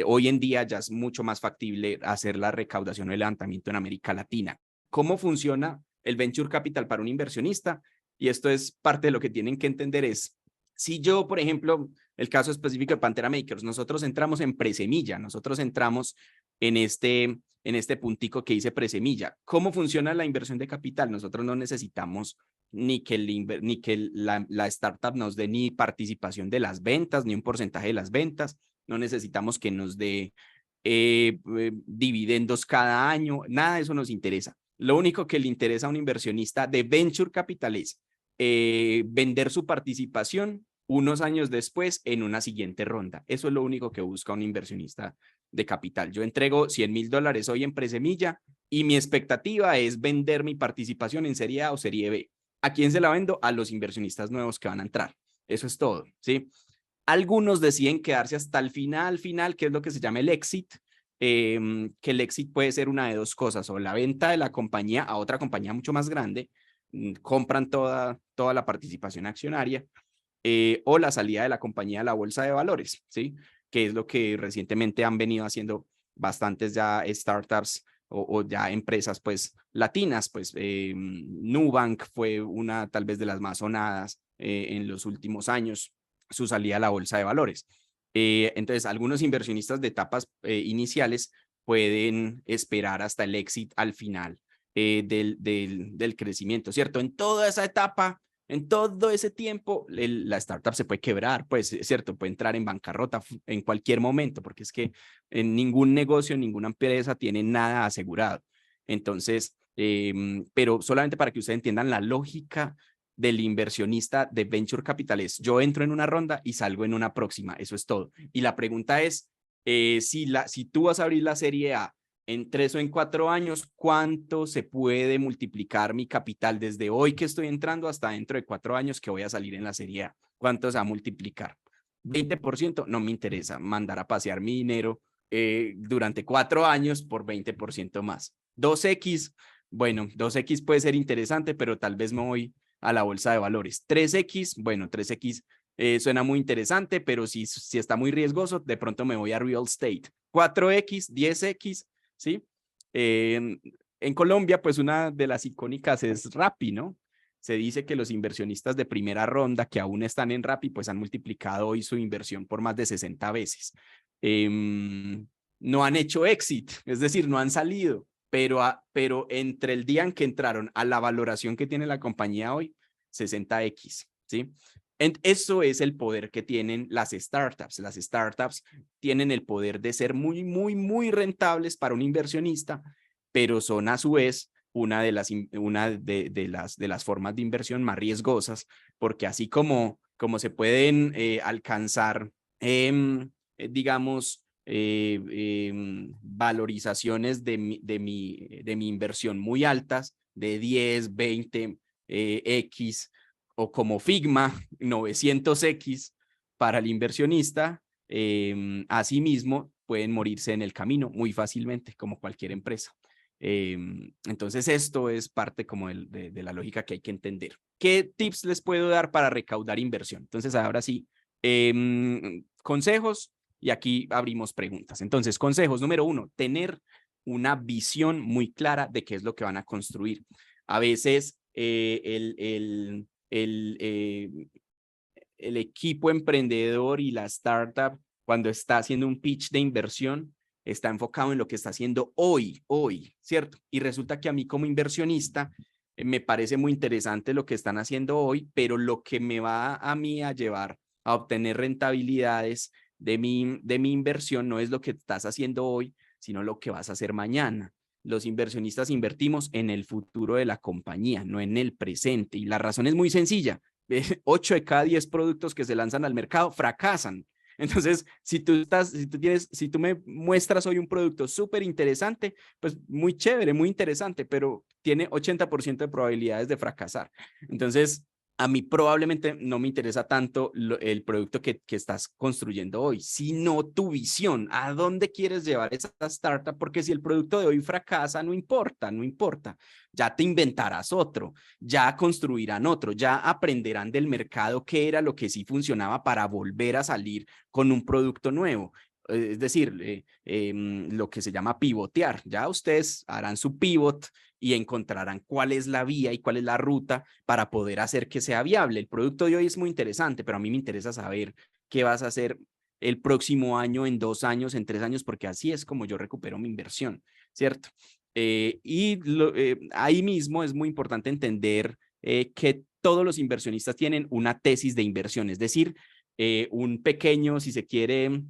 Speaker 2: hoy en día ya es mucho más factible hacer la recaudación o el levantamiento en América Latina. ¿Cómo funciona el venture capital para un inversionista? Y esto es parte de lo que tienen que entender es, si yo, por ejemplo, el caso específico de Pantera Makers, nosotros entramos en presemilla, nosotros entramos en este puntico que dice presemilla. ¿Cómo funciona la inversión de capital? Nosotros no necesitamos ni que la startup nos dé ni participación de las ventas, ni un porcentaje de las ventas. No necesitamos que nos dé dividendos cada año, nada de eso nos interesa. Lo único que le interesa a un inversionista de venture capital es vender su participación unos años después en una siguiente ronda. Eso es lo único que busca un inversionista de capital. Yo entrego $100,000 hoy en presemilla y mi expectativa es vender mi participación en serie A o serie B. ¿A quién se la vendo? A los inversionistas nuevos que van a entrar. Eso es todo, ¿sí? Algunos deciden quedarse hasta el final, que es lo que se llama el exit, que el exit puede ser una de dos cosas, o la venta de la compañía a otra compañía mucho más grande, compran toda la participación accionaria, o la salida de la compañía a la bolsa de valores, ¿sí? Que es lo que recientemente han venido haciendo bastantes ya startups o ya empresas pues latinas, pues Nubank fue una tal vez de las más sonadas en los últimos años, su salida a la bolsa de valores. Entonces, algunos inversionistas de etapas iniciales pueden esperar hasta el exit al final del crecimiento, ¿cierto? En toda esa etapa, en todo ese tiempo, la startup se puede quebrar, pues, ¿cierto? Puede entrar en bancarrota en cualquier momento, porque es que en ningún negocio, ninguna empresa tiene nada asegurado. Entonces, pero solamente para que ustedes entiendan la lógica del inversionista de Venture Capital es, yo entro en una ronda y salgo en una próxima, eso es todo. Y la pregunta es, si tú vas a abrir la serie A en 3 o en 4 años, ¿cuánto se puede multiplicar mi capital desde hoy que estoy entrando hasta dentro de 4 años que voy a salir en la serie A? ¿Cuánto se va a multiplicar? 20%, no me interesa mandar a pasear mi dinero durante 4 años por 20% más. 2X, bueno, 2X puede ser interesante, pero tal vez me voy a la bolsa de valores. 3X, bueno, 3X suena muy interesante, pero si está muy riesgoso, de pronto me voy a real estate. 4X, 10X, ¿sí? En Colombia, pues una de las icónicas es Rappi, ¿no? Se dice que los inversionistas de primera ronda que aún están en Rappi, pues han multiplicado hoy su inversión por más de 60 veces. No han hecho exit, es decir, no han salido, pero entre el día en que entraron a la valoración que tiene la compañía hoy, 60X, ¿sí? Eso es el poder que tienen las startups. Las startups tienen el poder de ser muy, muy, muy rentables para un inversionista, pero son a su vez una de las formas de inversión más riesgosas, porque así como se pueden alcanzar, digamos, valorizaciones de mi inversión muy altas, de 10, 20, X, o como Figma, 900X para el inversionista, asimismo pueden morirse en el camino muy fácilmente, como cualquier empresa. Entonces, esto es parte como de la lógica que hay que entender. ¿Qué tips les puedo dar para recaudar inversión? Entonces, ahora sí, consejos, y aquí abrimos preguntas. Entonces, consejos, número 1, tener una visión muy clara de qué es lo que van a construir. A veces el equipo emprendedor y la startup, cuando está haciendo un pitch de inversión, está enfocado en lo que está haciendo hoy, ¿cierto? Y resulta que a mí como inversionista me parece muy interesante lo que están haciendo hoy, pero lo que me va a mí a llevar a obtener rentabilidades de mi inversión no es lo que estás haciendo hoy, sino lo que vas a hacer mañana. Los inversionistas invertimos en el futuro de la compañía, no en el presente. Y la razón es muy sencilla. 8 de cada 10 productos que se lanzan al mercado fracasan. Entonces, si tú me muestras hoy un producto súper interesante, pues muy chévere, muy interesante, pero tiene 80% de probabilidades de fracasar. Entonces, a mí probablemente no me interesa tanto el producto que estás construyendo hoy, sino tu visión, a dónde quieres llevar esa startup, porque si el producto de hoy fracasa, no importa, ya te inventarás otro, ya construirán otro, ya aprenderán del mercado qué era lo que sí funcionaba para volver a salir con un producto nuevo. Es decir, lo que se llama pivotear. Ya ustedes harán su pivot y encontrarán cuál es la vía y cuál es la ruta para poder hacer que sea viable. El producto de hoy es muy interesante, pero a mí me interesa saber qué vas a hacer el próximo año, en 2 años, en 3 años, porque así es como yo recupero mi inversión, ¿cierto? Ahí mismo es muy importante entender que todos los inversionistas tienen una tesis de inversión, es decir, un pequeño, si se quiere,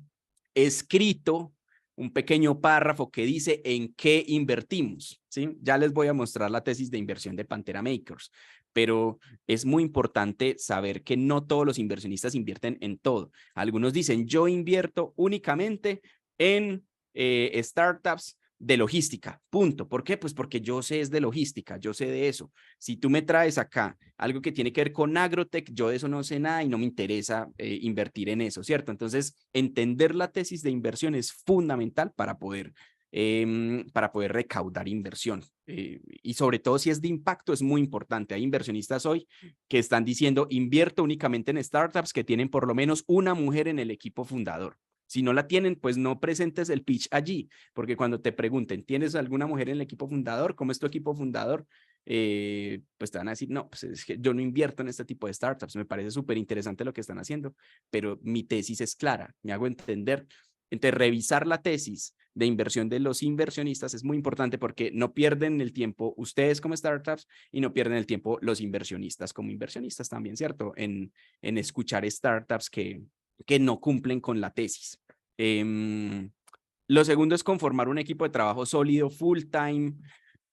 Speaker 2: escrito, un pequeño párrafo que dice en qué invertimos, ¿sí? Ya les voy a mostrar la tesis de inversión de Pantera Makers, pero es muy importante saber que no todos los inversionistas invierten en todo. Algunos dicen, yo invierto únicamente en startups de logística, punto. ¿Por qué? Pues porque yo sé es de logística, yo sé de eso. Si tú me traes acá algo que tiene que ver con agrotech, yo de eso no sé nada y no me interesa invertir en eso, ¿cierto? Entonces, entender la tesis de inversión es fundamental para poder recaudar inversión. Y sobre todo si es de impacto, es muy importante. Hay inversionistas hoy que están diciendo, invierto únicamente en startups que tienen por lo menos una mujer en el equipo fundador. Si no la tienen, pues no presentes el pitch allí, porque cuando te pregunten, ¿tienes alguna mujer en el equipo fundador? ¿Cómo es tu equipo fundador? Pues te van a decir, no, pues es que yo no invierto en este tipo de startups, me parece súper interesante lo que están haciendo, pero mi tesis es clara, me hago entender. Entonces, revisar la tesis de inversión de los inversionistas es muy importante porque no pierden el tiempo ustedes como startups y no pierden el tiempo los inversionistas como inversionistas también, ¿cierto? En escuchar startups que no cumplen con la tesis. Lo segundo es conformar un equipo de trabajo sólido, full time,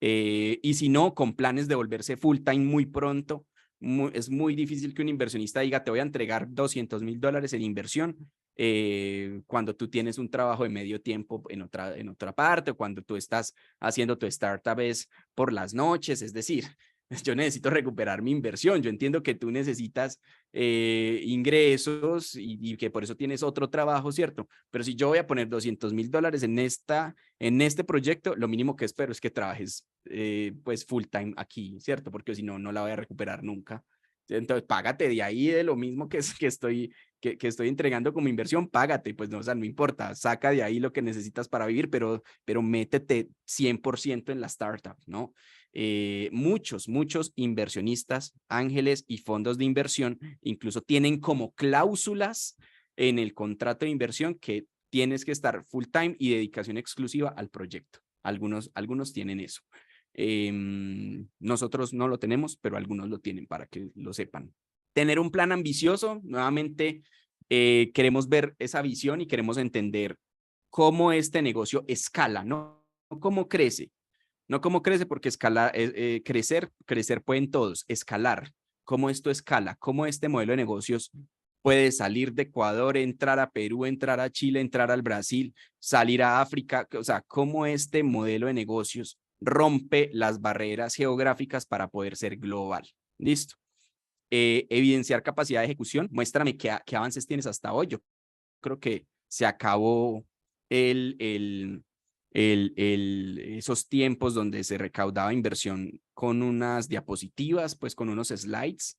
Speaker 2: y si no, con planes de volverse full time muy pronto. Es muy difícil que un inversionista diga, te voy a entregar $200,000 en inversión cuando tú tienes un trabajo de medio tiempo en otra parte o cuando tú estás haciendo tu startup es por las noches, es decir, yo necesito recuperar mi inversión. Yo entiendo que tú necesitas ingresos y que por eso tienes otro trabajo, ¿cierto? Pero si yo voy a poner $200,000 en este proyecto, lo mínimo que espero es que trabajes pues full time aquí, ¿cierto? Porque si no, no la voy a recuperar nunca. Entonces, págate de ahí de lo mismo que estoy entregando como inversión, págate, pues no, o sea, no importa, saca de ahí lo que necesitas para vivir, pero métete 100% en la startup, ¿no? Muchos inversionistas, ángeles y fondos de inversión incluso tienen como cláusulas en el contrato de inversión que tienes que estar full time y dedicación exclusiva al proyecto. Algunos tienen eso. Nosotros no lo tenemos, pero algunos lo tienen para que lo sepan. Tener un plan ambicioso, nuevamente queremos ver esa visión y queremos entender cómo este negocio escala, ¿no? ¿Cómo crece? No cómo crece, porque crecer pueden todos, escalar, cómo esto escala, cómo este modelo de negocios puede salir de Ecuador, entrar a Perú, entrar a Chile, entrar al Brasil, salir a África, o sea, cómo este modelo de negocios rompe las barreras geográficas para poder ser global. Listo. Evidenciar capacidad de ejecución. Muéstrame qué avances tienes hasta hoy. Yo creo que se acabó esos tiempos donde se recaudaba inversión con unas diapositivas, pues con unos slides.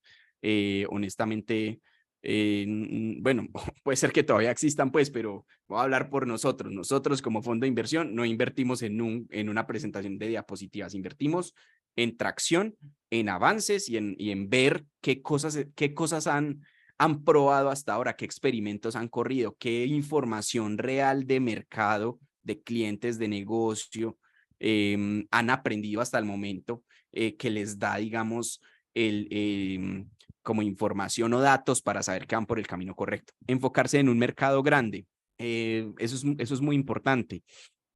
Speaker 2: Honestamente, bueno, puede ser que todavía existan, pues, pero voy a hablar por nosotros. Nosotros como fondo de inversión no invertimos en una presentación de diapositivas, invertimos en tracción, en avances y en ver qué cosas han probado hasta ahora, qué experimentos han corrido, qué información real de mercado, de clientes, de negocio, han aprendido hasta el momento que les da, digamos, como información o datos para saber que van por el camino correcto. Enfocarse en un mercado grande, eso es muy importante.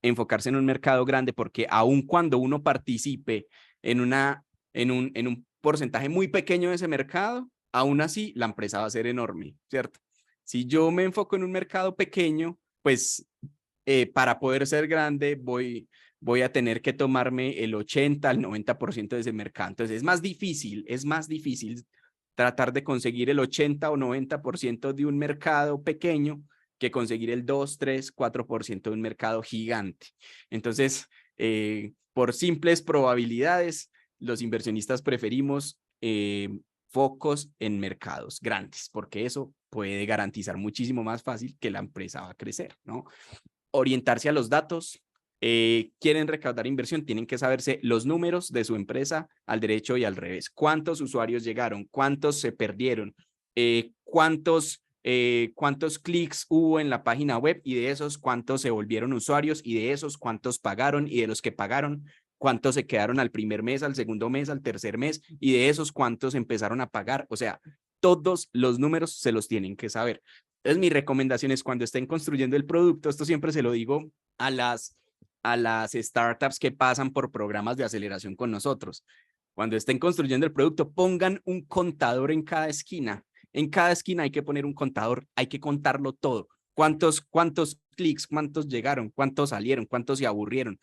Speaker 2: Enfocarse en un mercado grande porque aun cuando uno participe en un porcentaje muy pequeño de ese mercado, aún así la empresa va a ser enorme, ¿cierto? Si yo me enfoco en un mercado pequeño, pues para poder ser grande voy a tener que tomarme el 80 al 90% de ese mercado. Entonces es más difícil tratar de conseguir el 80 o 90% de un mercado pequeño que conseguir el 2, 3, 4% de un mercado gigante. Entonces, por simples probabilidades, los inversionistas preferimos focos en mercados grandes, porque eso puede garantizar muchísimo más fácil que la empresa va a crecer, ¿no? Orientarse a los datos. Quieren recaudar inversión, tienen que saberse los números de su empresa al derecho y al revés. ¿Cuántos usuarios llegaron? ¿Cuántos se perdieron? ¿Cuántos clics hubo en la página web? Y de esos, ¿cuántos se volvieron usuarios? Y de esos, ¿cuántos pagaron? Y de los que pagaron, ¿cuántos se quedaron al primer mes, al segundo mes, al tercer mes? Y de esos, ¿cuántos empezaron a pagar? O sea, todos los números se los tienen que saber. Entonces, mi recomendación es cuando estén construyendo el producto, esto siempre se lo digo a las startups que pasan por programas de aceleración con nosotros. Cuando estén construyendo el producto, pongan un contador en cada esquina. En cada esquina hay que poner un contador, hay que contarlo todo. ¿Cuántos clics, cuántos llegaron, cuántos salieron, cuántos se aburrieron,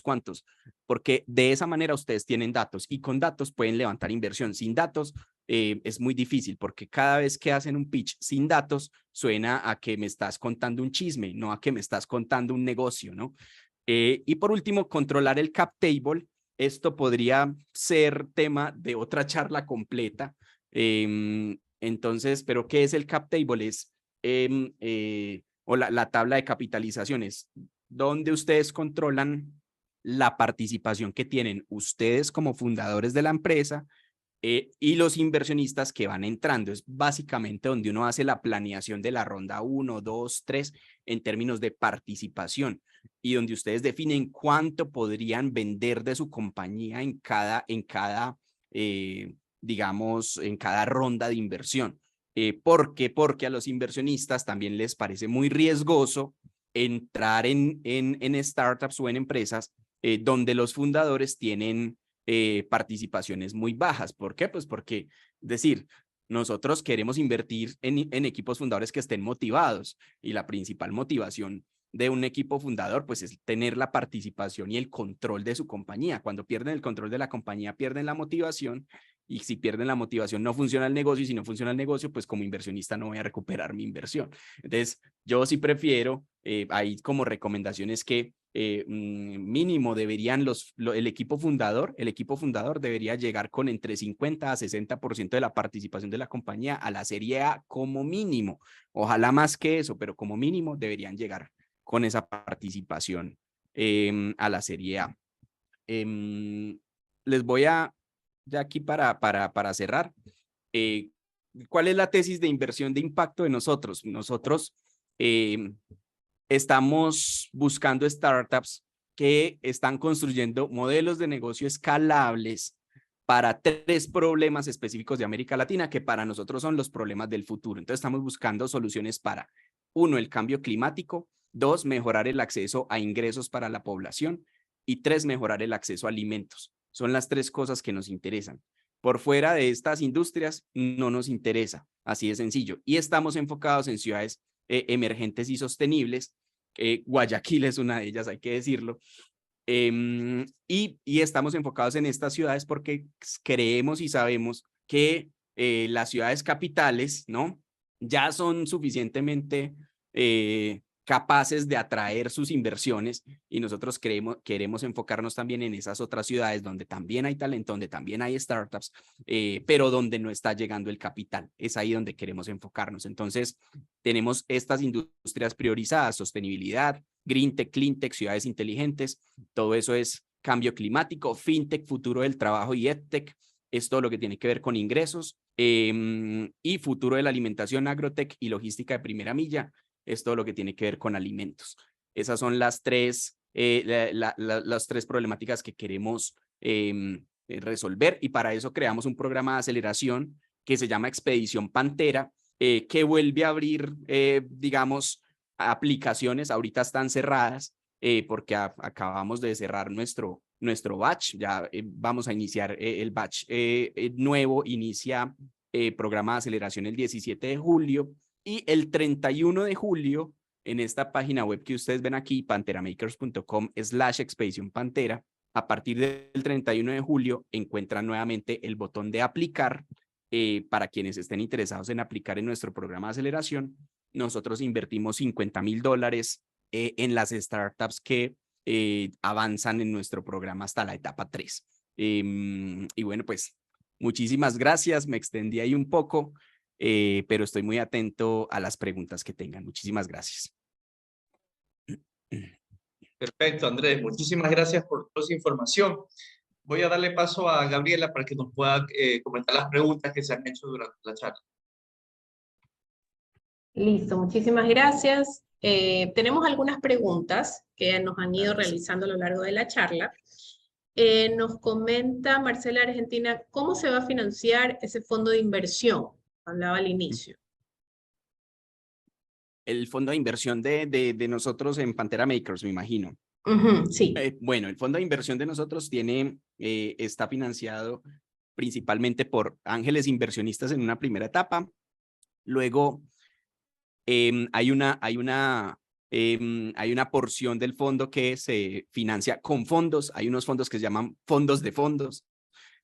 Speaker 2: ¿Cuántos? Porque de esa manera ustedes tienen datos y con datos pueden levantar inversión. Sin datos es muy difícil porque cada vez que hacen un pitch sin datos suena a que me estás contando un chisme, no a que me estás contando un negocio, ¿no? Y por último, controlar el cap table. Esto podría ser tema de otra charla completa. Entonces, ¿pero qué es el cap table? Es o la tabla de capitalizaciones, donde ustedes controlan la participación que tienen ustedes como fundadores de la empresa y los inversionistas que van entrando. Es básicamente donde uno hace la planeación de la ronda 1, 2, 3 en términos de participación y donde ustedes definen cuánto podrían vender de su compañía digamos, en cada ronda de inversión. ¿Por qué? Porque a los inversionistas también les parece muy riesgoso entrar en startups o en empresas donde los fundadores tienen participaciones muy bajas. ¿Por qué? Pues porque, es decir, nosotros queremos invertir en equipos fundadores que estén motivados y la principal motivación de un equipo fundador pues es tener la participación y el control de su compañía. Cuando pierden el control de la compañía, pierden la motivación y si pierden la motivación no funciona el negocio y si no funciona el negocio, pues como inversionista no voy a recuperar mi inversión. Entonces, yo sí prefiero, hay como recomendaciones que mínimo deberían el equipo fundador debería llegar con entre 50 a 60% de la participación de la compañía a la serie A como mínimo. Ojalá más que eso, pero como mínimo deberían llegar con esa participación a la serie A. Les voy a, ya aquí para cerrar, ¿cuál es la tesis de inversión de impacto de nosotros? Nosotros estamos buscando startups que están construyendo modelos de negocio escalables para 3 problemas específicos de América Latina, que para nosotros son los problemas del futuro. Entonces estamos buscando soluciones para, 1, el cambio climático, 2, mejorar el acceso a ingresos para la población y 3, mejorar el acceso a alimentos. Son las 3 cosas que nos interesan. Por fuera de estas industrias no nos interesa, así de sencillo. Y estamos enfocados en ciudades emergentes y sostenibles. Guayaquil es una de ellas, hay que decirlo. Y estamos enfocados en estas ciudades porque creemos y sabemos que las ciudades capitales, ¿no? Ya son suficientemente capaces de atraer sus inversiones y nosotros queremos enfocarnos también en esas otras ciudades donde también hay talento, donde también hay startups, pero donde no está llegando el capital. Es ahí donde queremos enfocarnos. Entonces, tenemos estas industrias priorizadas: sostenibilidad, green tech, clean tech, ciudades inteligentes. Todo eso es cambio climático, fintech, futuro del trabajo y edtech. Es todo lo que tiene que ver con ingresos y futuro de la alimentación, agrotech y logística de primera milla. Es todo lo que tiene que ver con alimentos. Esas son las 3, las 3 problemáticas que queremos resolver y para eso creamos un programa de aceleración que se llama Expedición Pantera, que vuelve a abrir, digamos, aplicaciones. Ahorita están cerradas porque acabamos de cerrar nuestro batch. Ya vamos a iniciar el batch nuevo. Inicia programa de aceleración el 17 de julio y el 31 de julio en esta página web que ustedes ven aquí, panteramakers.com/expedición pantera. A partir del 31 de julio encuentran nuevamente el botón de aplicar para quienes estén interesados en aplicar en nuestro programa de aceleración. Nosotros invertimos $50,000 en las startups que avanzan en nuestro programa hasta la etapa 3. Y bueno, pues muchísimas gracias. Me extendí ahí un poco, pero estoy muy atento a las preguntas que tengan. Muchísimas gracias.
Speaker 1: Perfecto, Andrés. Muchísimas gracias por toda esa información. Voy a darle paso a Gabriela para que nos pueda comentar las preguntas que se han hecho durante la charla.
Speaker 3: Listo, muchísimas gracias. Tenemos algunas preguntas que nos han ido realizando a lo largo de la charla. Nos comenta Marcela Argentina, ¿cómo se va a financiar ese fondo de inversión? Hablaba al inicio.
Speaker 2: El fondo de inversión de nosotros en Pantera Makers, me imagino.
Speaker 3: Sí.
Speaker 2: Bueno, el fondo de inversión de nosotros está financiado principalmente por ángeles inversionistas en una primera etapa. Luego hay una hay una porción del fondo que se financia con fondos. Hay unos fondos que se llaman fondos de fondos.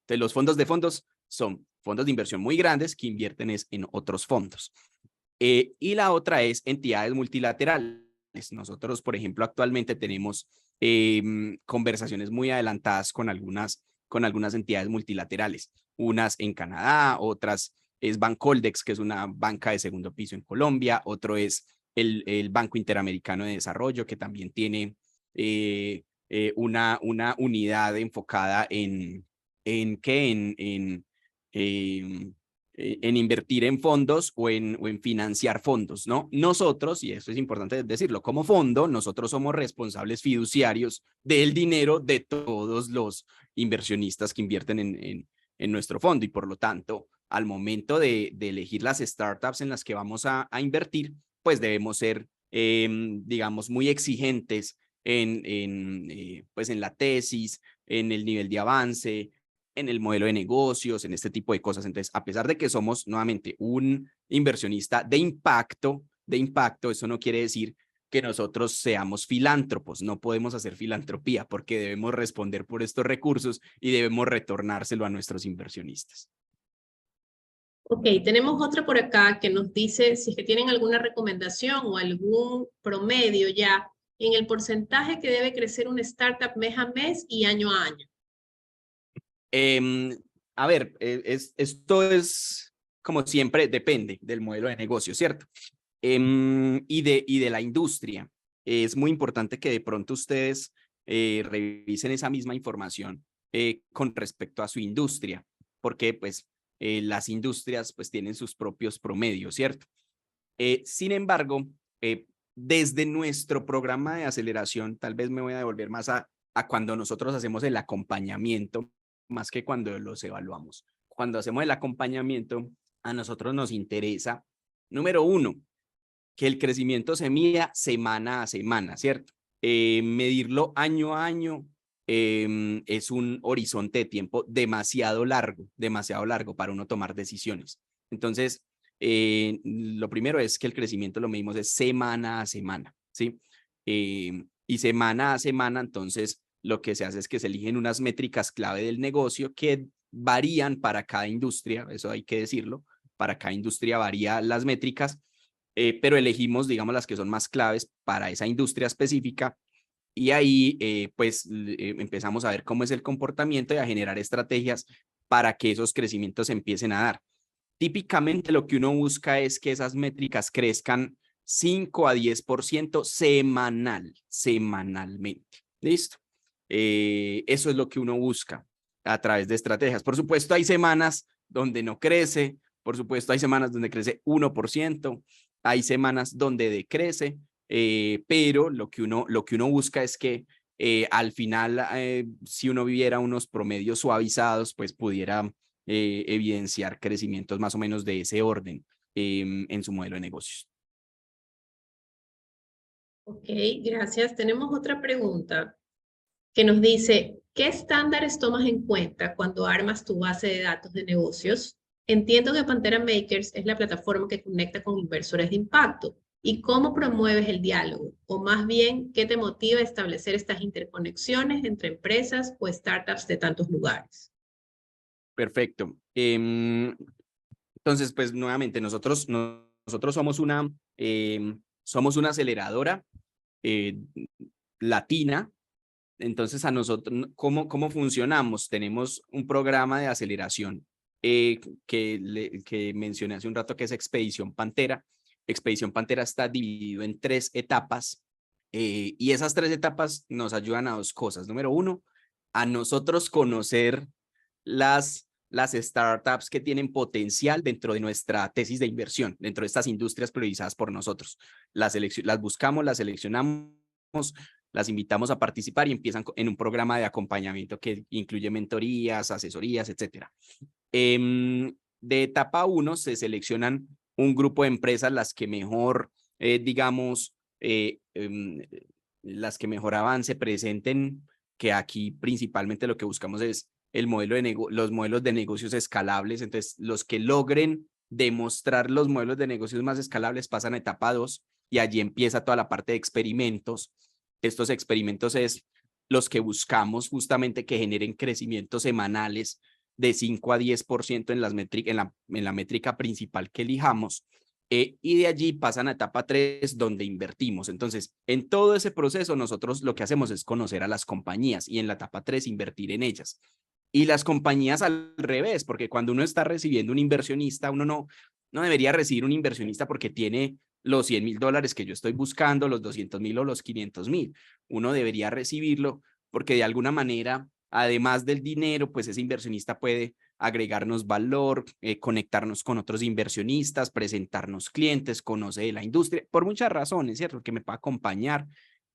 Speaker 2: Entonces, los fondos de fondos son fondos de inversión muy grandes que invierten en otros fondos. Y la otra es entidades multilaterales. Nosotros, por ejemplo, actualmente tenemos conversaciones muy adelantadas con algunas entidades multilaterales. Unas en Canadá, otras es Bancoldex, que es una banca de segundo piso en Colombia. Otro es el Banco Interamericano de Desarrollo, que también tiene una unidad enfocada en invertir en fondos o en financiar fondos, ¿no? Nosotros, y esto es importante decirlo, como fondo, nosotros somos responsables fiduciarios del dinero de todos los inversionistas que invierten en nuestro fondo, y por lo tanto, al momento de elegir las startups en las que vamos a invertir, pues debemos ser, digamos, muy exigentes pues en la tesis, en el nivel de avance, en el modelo de negocios, en este tipo de cosas. Entonces, a pesar de que somos nuevamente un inversionista de impacto, eso no quiere decir que nosotros seamos filántropos. No podemos hacer filantropía porque debemos responder por estos recursos y debemos retornárselo a nuestros inversionistas.
Speaker 3: Ok, tenemos otra por acá que nos dice si es que tienen alguna recomendación o algún promedio ya en el porcentaje que debe crecer una startup mes a mes y año a año.
Speaker 2: A ver, esto es, como siempre, depende del modelo de negocio, ¿cierto? Y de la industria. Es muy importante que de pronto ustedes revisen esa misma información con respecto a su industria, porque pues las industrias pues tienen sus propios promedios, ¿cierto? Sin embargo, desde nuestro programa de aceleración, tal vez me voy a devolver más a cuando nosotros hacemos el acompañamiento, más que cuando los evaluamos. Cuando hacemos el acompañamiento, a nosotros nos interesa, número uno, que el crecimiento se mida semana a semana, ¿cierto? Medirlo año a año es un horizonte de tiempo demasiado largo para uno tomar decisiones. Entonces, lo primero es que el crecimiento lo medimos de semana a semana, ¿sí? Y semana a semana, entonces, lo que se hace es que se eligen unas métricas clave del negocio que varían para cada industria, eso hay que decirlo, para cada industria varían las métricas, pero elegimos, digamos, las que son más claves para esa industria específica, y ahí pues empezamos a ver cómo es el comportamiento y a generar estrategias para que esos crecimientos empiecen a dar. Típicamente lo que uno busca es que esas métricas crezcan 5 a 10% semanalmente. ¿Listo? Eso es lo que uno busca a través de estrategias. Por supuesto, hay semanas donde no crece, por supuesto, hay semanas donde crece 1%, hay semanas donde decrece, pero lo que uno busca es que al final, si uno viera unos promedios suavizados, pues pudiera evidenciar crecimientos más o menos de ese orden en su modelo de negocios.
Speaker 3: Ok, gracias. Tenemos otra pregunta que nos dice, ¿qué estándares tomas en cuenta cuando armas tu base de datos de negocios? Entiendo que Pantera Makers es la plataforma que conecta con inversores de impacto. ¿Y cómo promueves el diálogo? O más bien, ¿qué te motiva a establecer estas interconexiones entre empresas o startups de tantos lugares?
Speaker 2: Perfecto. Entonces, pues nuevamente, nosotros somos una aceleradora latina. Entonces, a nosotros, ¿cómo funcionamos? Tenemos un programa de aceleración que mencioné hace un rato, que es Expedición Pantera. Expedición Pantera está dividido en 3 etapas y esas 3 etapas nos ayudan a 2 cosas. Número 1, a nosotros conocer las startups que tienen potencial dentro de nuestra tesis de inversión, dentro de estas industrias priorizadas por nosotros. Las buscamos, las seleccionamos, las invitamos a participar y empiezan en un programa de acompañamiento que incluye mentorías, asesorías, etcétera. De etapa 1 se seleccionan un grupo de empresas las que mejor, digamos, las que mejor avance presenten, que aquí principalmente lo que buscamos es el modelo los modelos de negocios escalables. Entonces, los que logren demostrar los modelos de negocios más escalables pasan a etapa 2 y allí empieza toda la parte de experimentos. Estos experimentos es los que buscamos justamente que generen crecimientos semanales de 5 a 10% en la métrica principal que elijamos. Y de allí pasan a etapa 3, donde invertimos. Entonces, en todo ese proceso, nosotros lo que hacemos es conocer a las compañías y en la etapa 3 invertir en ellas. Y las compañías al revés, porque cuando uno está recibiendo un inversionista, uno no debería recibir un inversionista porque tiene los $100,000 que yo estoy buscando, los 200,000 o los 500,000. Uno debería recibirlo porque de alguna manera, además del dinero, pues ese inversionista puede agregarnos valor, conectarnos con otros inversionistas, presentarnos clientes, conocer la industria, por muchas razones, ¿cierto? Que me pueda acompañar.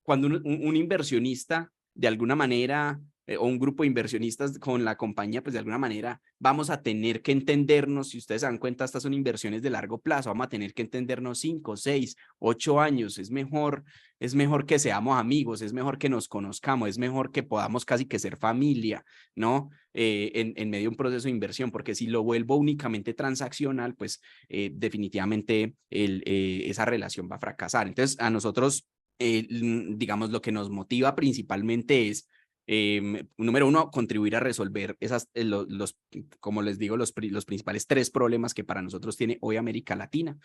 Speaker 2: Cuando un inversionista, de alguna manera, o un grupo de inversionistas con la compañía, pues de alguna manera vamos a tener que entendernos. Si ustedes se dan cuenta, estas son inversiones de largo plazo, vamos a tener que entendernos 5, 6, 8 años. Es mejor que seamos amigos, es mejor que nos conozcamos, es mejor que podamos casi que ser familia, ¿no? En medio de un proceso de inversión, porque si lo vuelvo únicamente transaccional, pues definitivamente esa relación va a fracasar. Entonces, a nosotros, digamos, lo que nos motiva principalmente es, número 1, contribuir a resolver como les digo, los principales 3 problemas que para nosotros tiene hoy América Latina.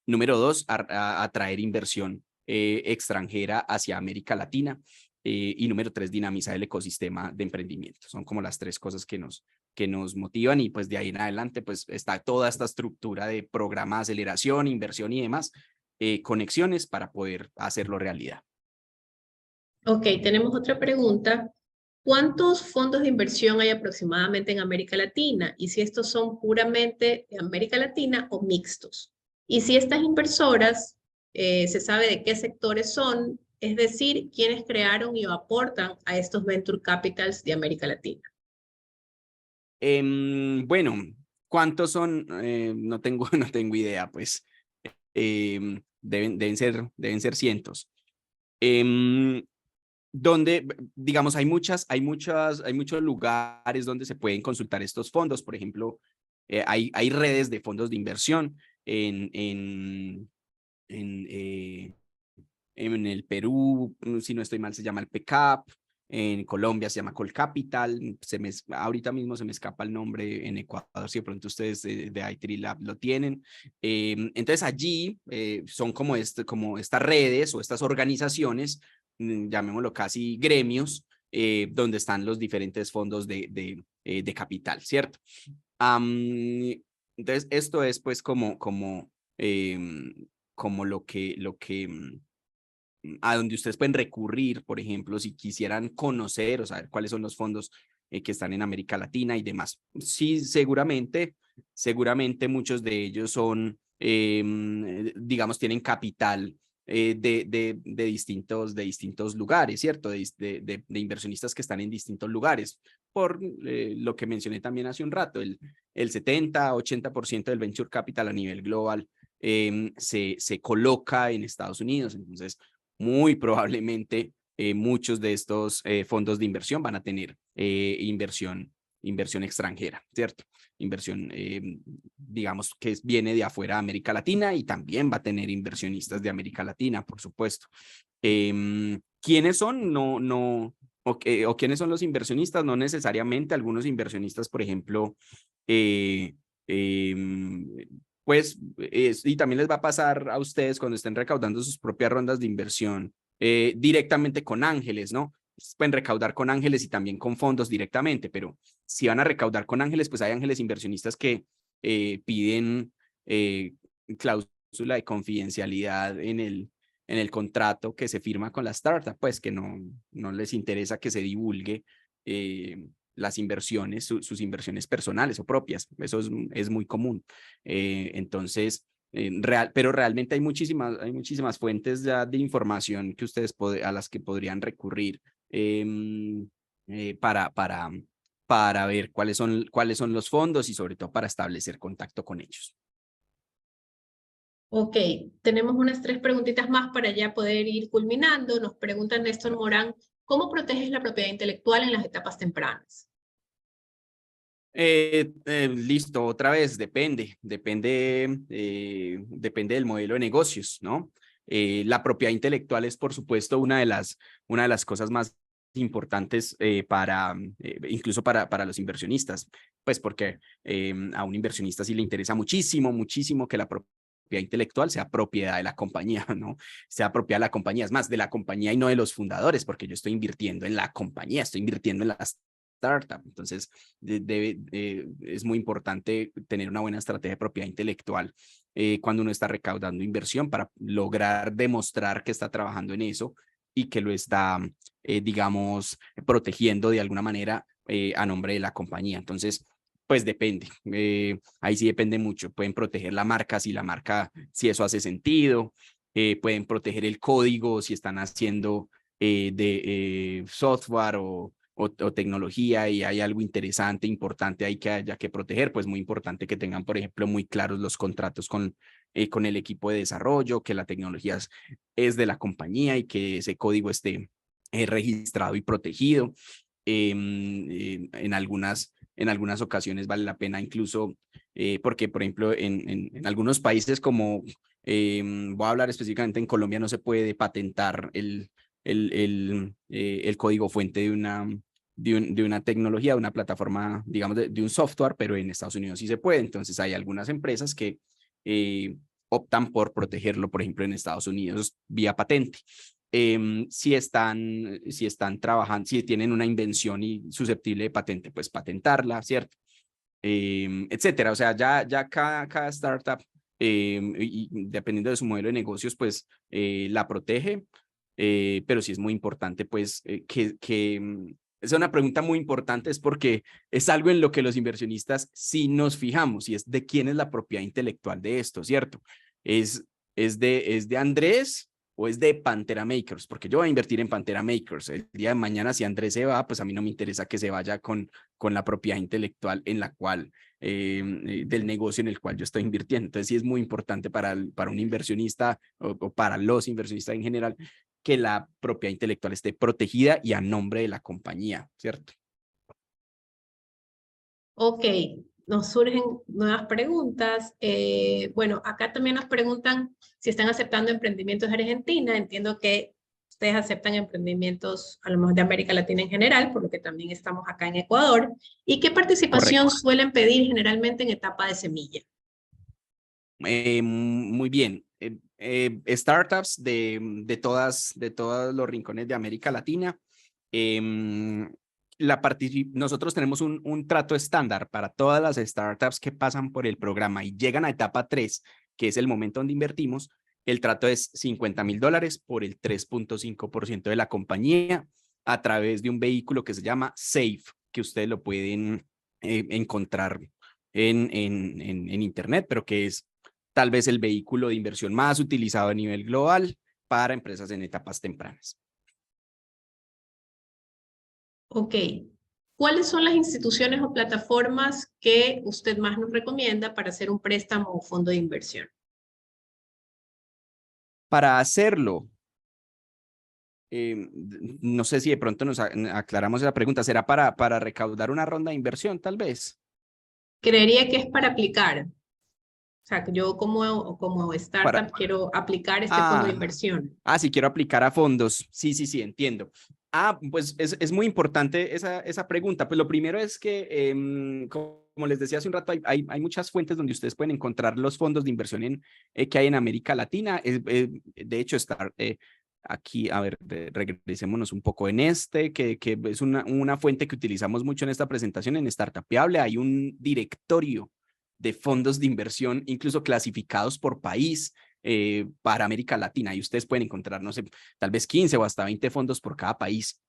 Speaker 2: Número 2, atraer inversión extranjera hacia América Latina. Y número 3, dinamizar el ecosistema de emprendimiento. Son como las 3 cosas que nos motivan, y pues de ahí en adelante pues está toda esta estructura de programa de aceleración, inversión y demás, conexiones para poder hacerlo realidad.
Speaker 3: Ok, tenemos otra pregunta. ¿Cuántos fondos de inversión hay aproximadamente en América Latina? Y si estos son puramente de América Latina o mixtos. Y si estas inversoras, se sabe de qué sectores son, es decir, quiénes crearon y aportan a estos venture capitals de América Latina.
Speaker 2: Bueno, ¿cuántos son? No tengo idea, pues deben ser cientos. Donde, digamos, hay muchos lugares donde se pueden consultar estos fondos. Por ejemplo, hay redes de fondos de inversión en el Perú, si no estoy mal, se llama el PECAP. En Colombia se llama Colcapital. Ahorita mismo se me escapa el nombre. En Ecuador, si de pronto ustedes de i3 Lab lo tienen. Entonces allí son como estas redes o estas organizaciones, llamémoslo casi gremios, donde están los diferentes fondos de capital, ¿cierto? Entonces esto es pues como lo que a donde ustedes pueden recurrir, por ejemplo, si quisieran conocer o saber cuáles son los fondos que están en América Latina y demás. Sí, seguramente muchos de ellos son, digamos, tienen capital de distintos lugares, ¿cierto? De inversionistas que están en distintos lugares. Por lo que mencioné también hace un rato, el 70-80% del venture capital a nivel global se coloca en Estados Unidos. Entonces, muy probablemente muchos de estos fondos de inversión van a tener inversión extranjera, ¿cierto? Inversión, digamos, que viene de afuera de América Latina, y también va a tener inversionistas de América Latina, por supuesto. ¿Quiénes son? O quiénes son los inversionistas, no necesariamente. Algunos inversionistas, por ejemplo, pues, y también les va a pasar a ustedes cuando estén recaudando sus propias rondas de inversión directamente con ángeles, ¿no? Pueden recaudar con ángeles y también con fondos directamente, pero si van a recaudar con ángeles, pues hay ángeles inversionistas que piden cláusula de confidencialidad en el contrato que se firma con la startup, pues que no les interesa que se divulgue las inversiones, sus inversiones personales o propias. Eso es muy común. Entonces, pero realmente hay muchísimas fuentes ya de información que ustedes a las que podrían recurrir para ver cuáles son los fondos, y sobre todo para establecer contacto con ellos.
Speaker 3: Ok, tenemos unas 3 preguntitas más para ya poder ir culminando. Nos pregunta Néstor Morán, ¿cómo proteges la propiedad intelectual en las etapas tempranas?
Speaker 2: Listo, otra vez, depende del modelo de negocios, ¿no? La propiedad intelectual es, por supuesto, una de las cosas más importantes incluso para los inversionistas, pues porque a un inversionista sí le interesa muchísimo, muchísimo que la propiedad intelectual sea propiedad de la compañía, ¿no? Sea propiedad de la compañía, es más, de la compañía y no de los fundadores, porque yo estoy invirtiendo en la compañía, estoy invirtiendo en las startup. Entonces, es muy importante tener una buena estrategia de propiedad intelectual cuando uno está recaudando inversión para lograr demostrar que está trabajando en eso y que lo está, digamos, protegiendo de alguna manera a nombre de la compañía. Entonces, pues depende. Ahí sí depende mucho. Pueden proteger la marca si eso hace sentido. Pueden proteger el código si están haciendo de software o tecnología y hay algo interesante, importante ahí que haya que proteger, pues muy importante que tengan, por ejemplo, muy claros los contratos con el equipo de desarrollo, que la tecnología es de la compañía y que ese código esté registrado y protegido. En algunas ocasiones vale la pena incluso, porque, por ejemplo, en algunos países como, voy a hablar específicamente en Colombia, no se puede patentar el código fuente de una tecnología, de una plataforma, digamos, de un software, pero en Estados Unidos sí se puede. Entonces hay algunas empresas que optan por protegerlo, por ejemplo, en Estados Unidos vía patente. Si están trabajando, si tienen una invención y susceptible de patente, pues patentarla, ¿cierto? Etcétera. O sea, ya cada startup, y dependiendo de su modelo de negocios, pues la protege, pero sí es muy importante, pues, es una pregunta muy importante, es porque es algo en lo que los inversionistas sí nos fijamos, y es de quién es la propiedad intelectual de esto, ¿cierto? ¿Es de Andrés o es de Pantera Makers? Porque yo voy a invertir en Pantera Makers. El día de mañana, si Andrés se va, pues a mí no me interesa que se vaya con la propiedad intelectual en la cual, del negocio en el cual yo estoy invirtiendo. Entonces sí es muy importante para un inversionista o para los inversionistas en general que la propiedad intelectual esté protegida y a nombre de la compañía, ¿cierto?
Speaker 3: Ok, nos surgen nuevas preguntas. Bueno, acá también nos preguntan si están aceptando emprendimientos de Argentina. Entiendo que ustedes aceptan emprendimientos a lo mejor de América Latina en general, por lo que también estamos acá en Ecuador. ¿Y qué participación
Speaker 2: Correcto.
Speaker 3: suelen pedir generalmente en etapa de semilla?
Speaker 2: Muy bien. Startups de todos los rincones de América Latina. em, Nosotros tenemos un trato estándar para todas las startups que pasan por el programa y llegan a etapa 3, que es el momento donde invertimos. El trato es $50,000 por el 3.5% de la compañía a través de un vehículo que se llama SAFE, que ustedes lo pueden encontrar en internet, pero que es tal vez el vehículo de inversión más utilizado a nivel global para empresas en etapas tempranas.
Speaker 3: Ok. ¿Cuáles son las instituciones o plataformas que usted más nos recomienda para hacer un préstamo o fondo de inversión?
Speaker 2: Para hacerlo, no sé si de pronto nos aclaramos esa pregunta, ¿será para recaudar una ronda de inversión tal vez?
Speaker 3: Creería que es para aplicar. O sea, que yo como
Speaker 2: Para,
Speaker 3: startup quiero aplicar este fondo de
Speaker 2: ah,
Speaker 3: inversión.
Speaker 2: si quiero aplicar a fondos. Sí, entiendo. Pues es muy importante esa pregunta. Pues lo primero es que, como les decía hace un rato, hay muchas fuentes donde ustedes pueden encontrar los fondos de inversión que hay en América Latina. De hecho, aquí, a ver, regresémonos un poco en que es una fuente que utilizamos mucho en esta presentación en Startupiable. Hay un directorio de fondos de inversión, incluso clasificados por país, para América Latina, y ustedes pueden encontrar, no sé, tal vez 15 o hasta 20 fondos por cada país.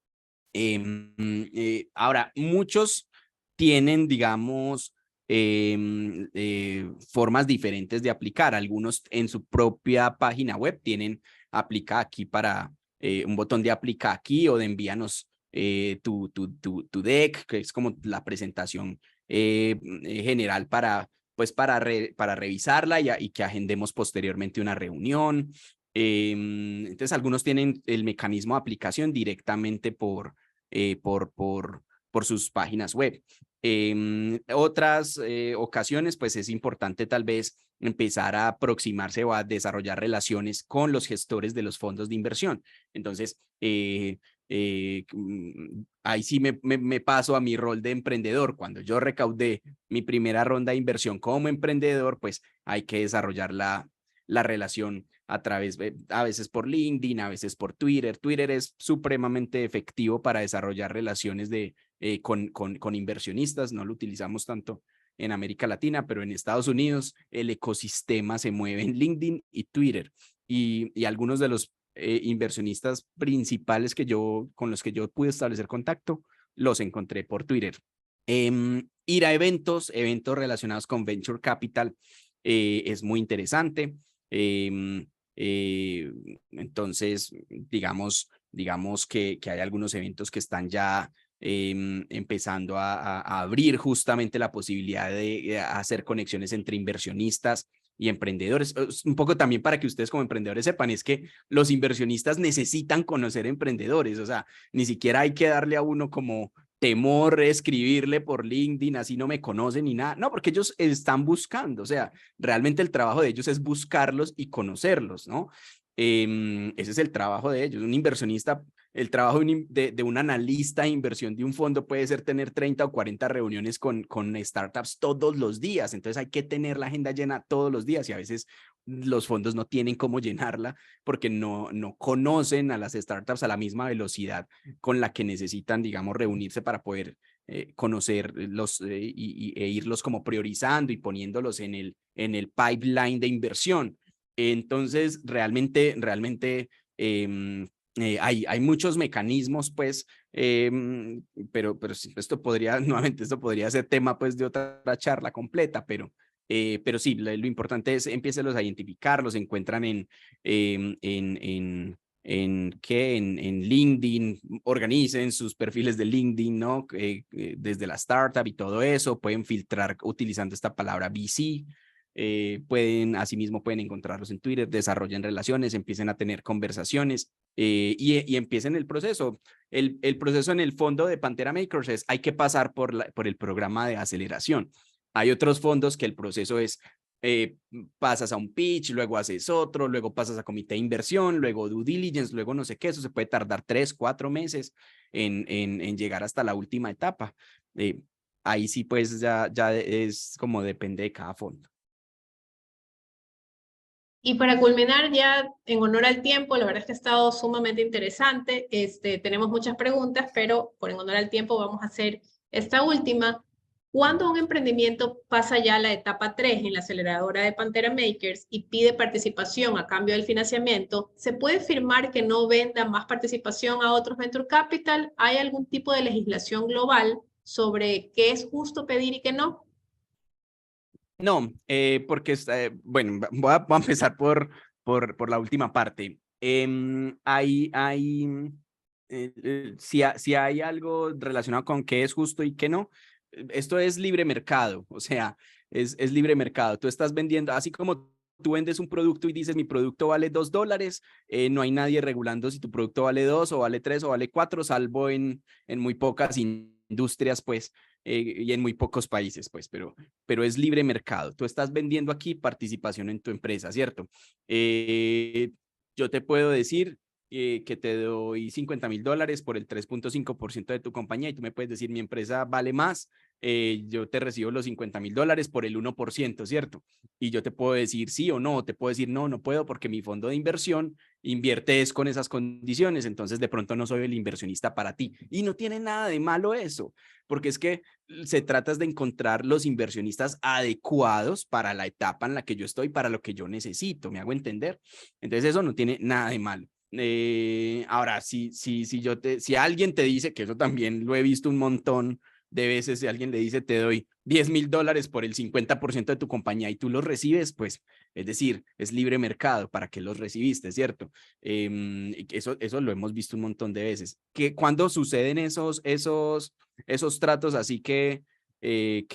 Speaker 2: Ahora, muchos tienen, digamos, formas diferentes de aplicar. Algunos en su propia página web tienen aplica aquí para un botón de aplica aquí o de envíanos tu deck, que es como la presentación general para revisarla y que agendemos posteriormente una reunión. Entonces, algunos tienen el mecanismo de aplicación directamente por sus páginas web. Otras ocasiones, pues es importante tal vez empezar a aproximarse o a desarrollar relaciones con los gestores de los fondos de inversión. Entonces, ahí sí me paso a mi rol de emprendedor. Cuando yo recaudé mi primera ronda de inversión como emprendedor, pues hay que desarrollar la relación a través, a veces por LinkedIn, a veces por Twitter. Twitter es supremamente efectivo para desarrollar relaciones con inversionistas. No lo utilizamos tanto en América Latina, pero en Estados Unidos el ecosistema se mueve en LinkedIn y Twitter. Y algunos de los inversionistas principales con los que yo pude establecer contacto, los encontré por Twitter. Ir a eventos relacionados con Venture Capital es muy interesante. Entonces, digamos que hay algunos eventos que están ya empezando a abrir justamente la posibilidad de hacer conexiones entre inversionistas y emprendedores. Un poco también para que ustedes como emprendedores sepan, es que los inversionistas necesitan conocer emprendedores, o sea, ni siquiera hay que darle a uno como temor escribirle por LinkedIn, así no me conocen ni nada. No, porque ellos están buscando, o sea, realmente el trabajo de ellos es buscarlos y conocerlos, ¿no? Ese es el trabajo de ellos. Un inversionista, el trabajo de un analista de inversión de un fondo puede ser tener 30 o 40 reuniones con startups todos los días. Entonces hay que tener la agenda llena todos los días y a veces los fondos no tienen cómo llenarla porque no conocen a las startups a la misma velocidad con la que necesitan, digamos, reunirse para poder conocerlos e irlos como priorizando y poniéndolos en el pipeline de inversión. Entonces, realmente hay muchos mecanismos, pues, pero esto podría, nuevamente, esto podría ser tema, pues, de otra charla completa, pero sí, lo importante es empiécelos a identificar, los encuentran en LinkedIn, organicen sus perfiles de LinkedIn, ¿no? Desde la startup y todo eso, pueden filtrar utilizando esta palabra VC. Asimismo pueden encontrarlos en Twitter, desarrollen relaciones, empiecen a tener conversaciones y empiecen el proceso. El proceso en el fondo de Pantera Makers es, hay que pasar por el programa de aceleración. Hay otros fondos que el proceso es, pasas a un pitch, luego haces otro, luego pasas a comité de inversión, luego due diligence, luego no sé qué, eso se puede tardar 3, 4 meses en llegar hasta la última etapa. Ahí sí pues ya es como depende de cada fondo.
Speaker 3: Y para culminar ya en honor al tiempo, la verdad es que ha estado sumamente interesante. Tenemos muchas preguntas, pero por en honor al tiempo vamos a hacer esta última. ¿Cuándo un emprendimiento pasa ya a la etapa 3 en la aceleradora de Pantera Makers y pide participación a cambio del financiamiento, se puede firmar que no venda más participación a otros Venture Capital? ¿Hay algún tipo de legislación global sobre qué es justo pedir y qué no?
Speaker 2: No, porque, bueno, voy a empezar por la última parte. Si hay algo relacionado con qué es justo y qué no, esto es libre mercado, o sea, es libre mercado. Tú estás vendiendo, así como tú vendes un producto y dices mi producto vale $2, no hay nadie regulando si tu producto vale 2 o vale 3 o vale 4, salvo en muy pocas industrias, pues, y en muy pocos países, pues, pero es libre mercado. Tú estás vendiendo aquí participación en tu empresa, ¿cierto? Yo te puedo decir que te doy $50,000 por el 3.5% de tu compañía y tú me puedes decir mi empresa vale más, yo te recibo los $50,000 por el 1%, ¿cierto? Y yo te puedo decir sí o no, te puedo decir no, no puedo porque mi fondo de inversión invierte con esas condiciones, entonces de pronto no soy el inversionista para ti. Y no tiene nada de malo eso, porque es que se trata de encontrar los inversionistas adecuados para la etapa en la que yo estoy, para lo que yo necesito, ¿me hago entender? Entonces eso no tiene nada de malo. Ahora, si alguien te dice, que eso también lo he visto un montón de veces, si alguien le dice, te doy $10,000 por el 50% de tu compañía y tú los recibes, pues, es decir, es libre mercado, ¿para qué los recibiste, cierto? Eso lo hemos visto un montón de veces. Cuando suceden esos tratos así que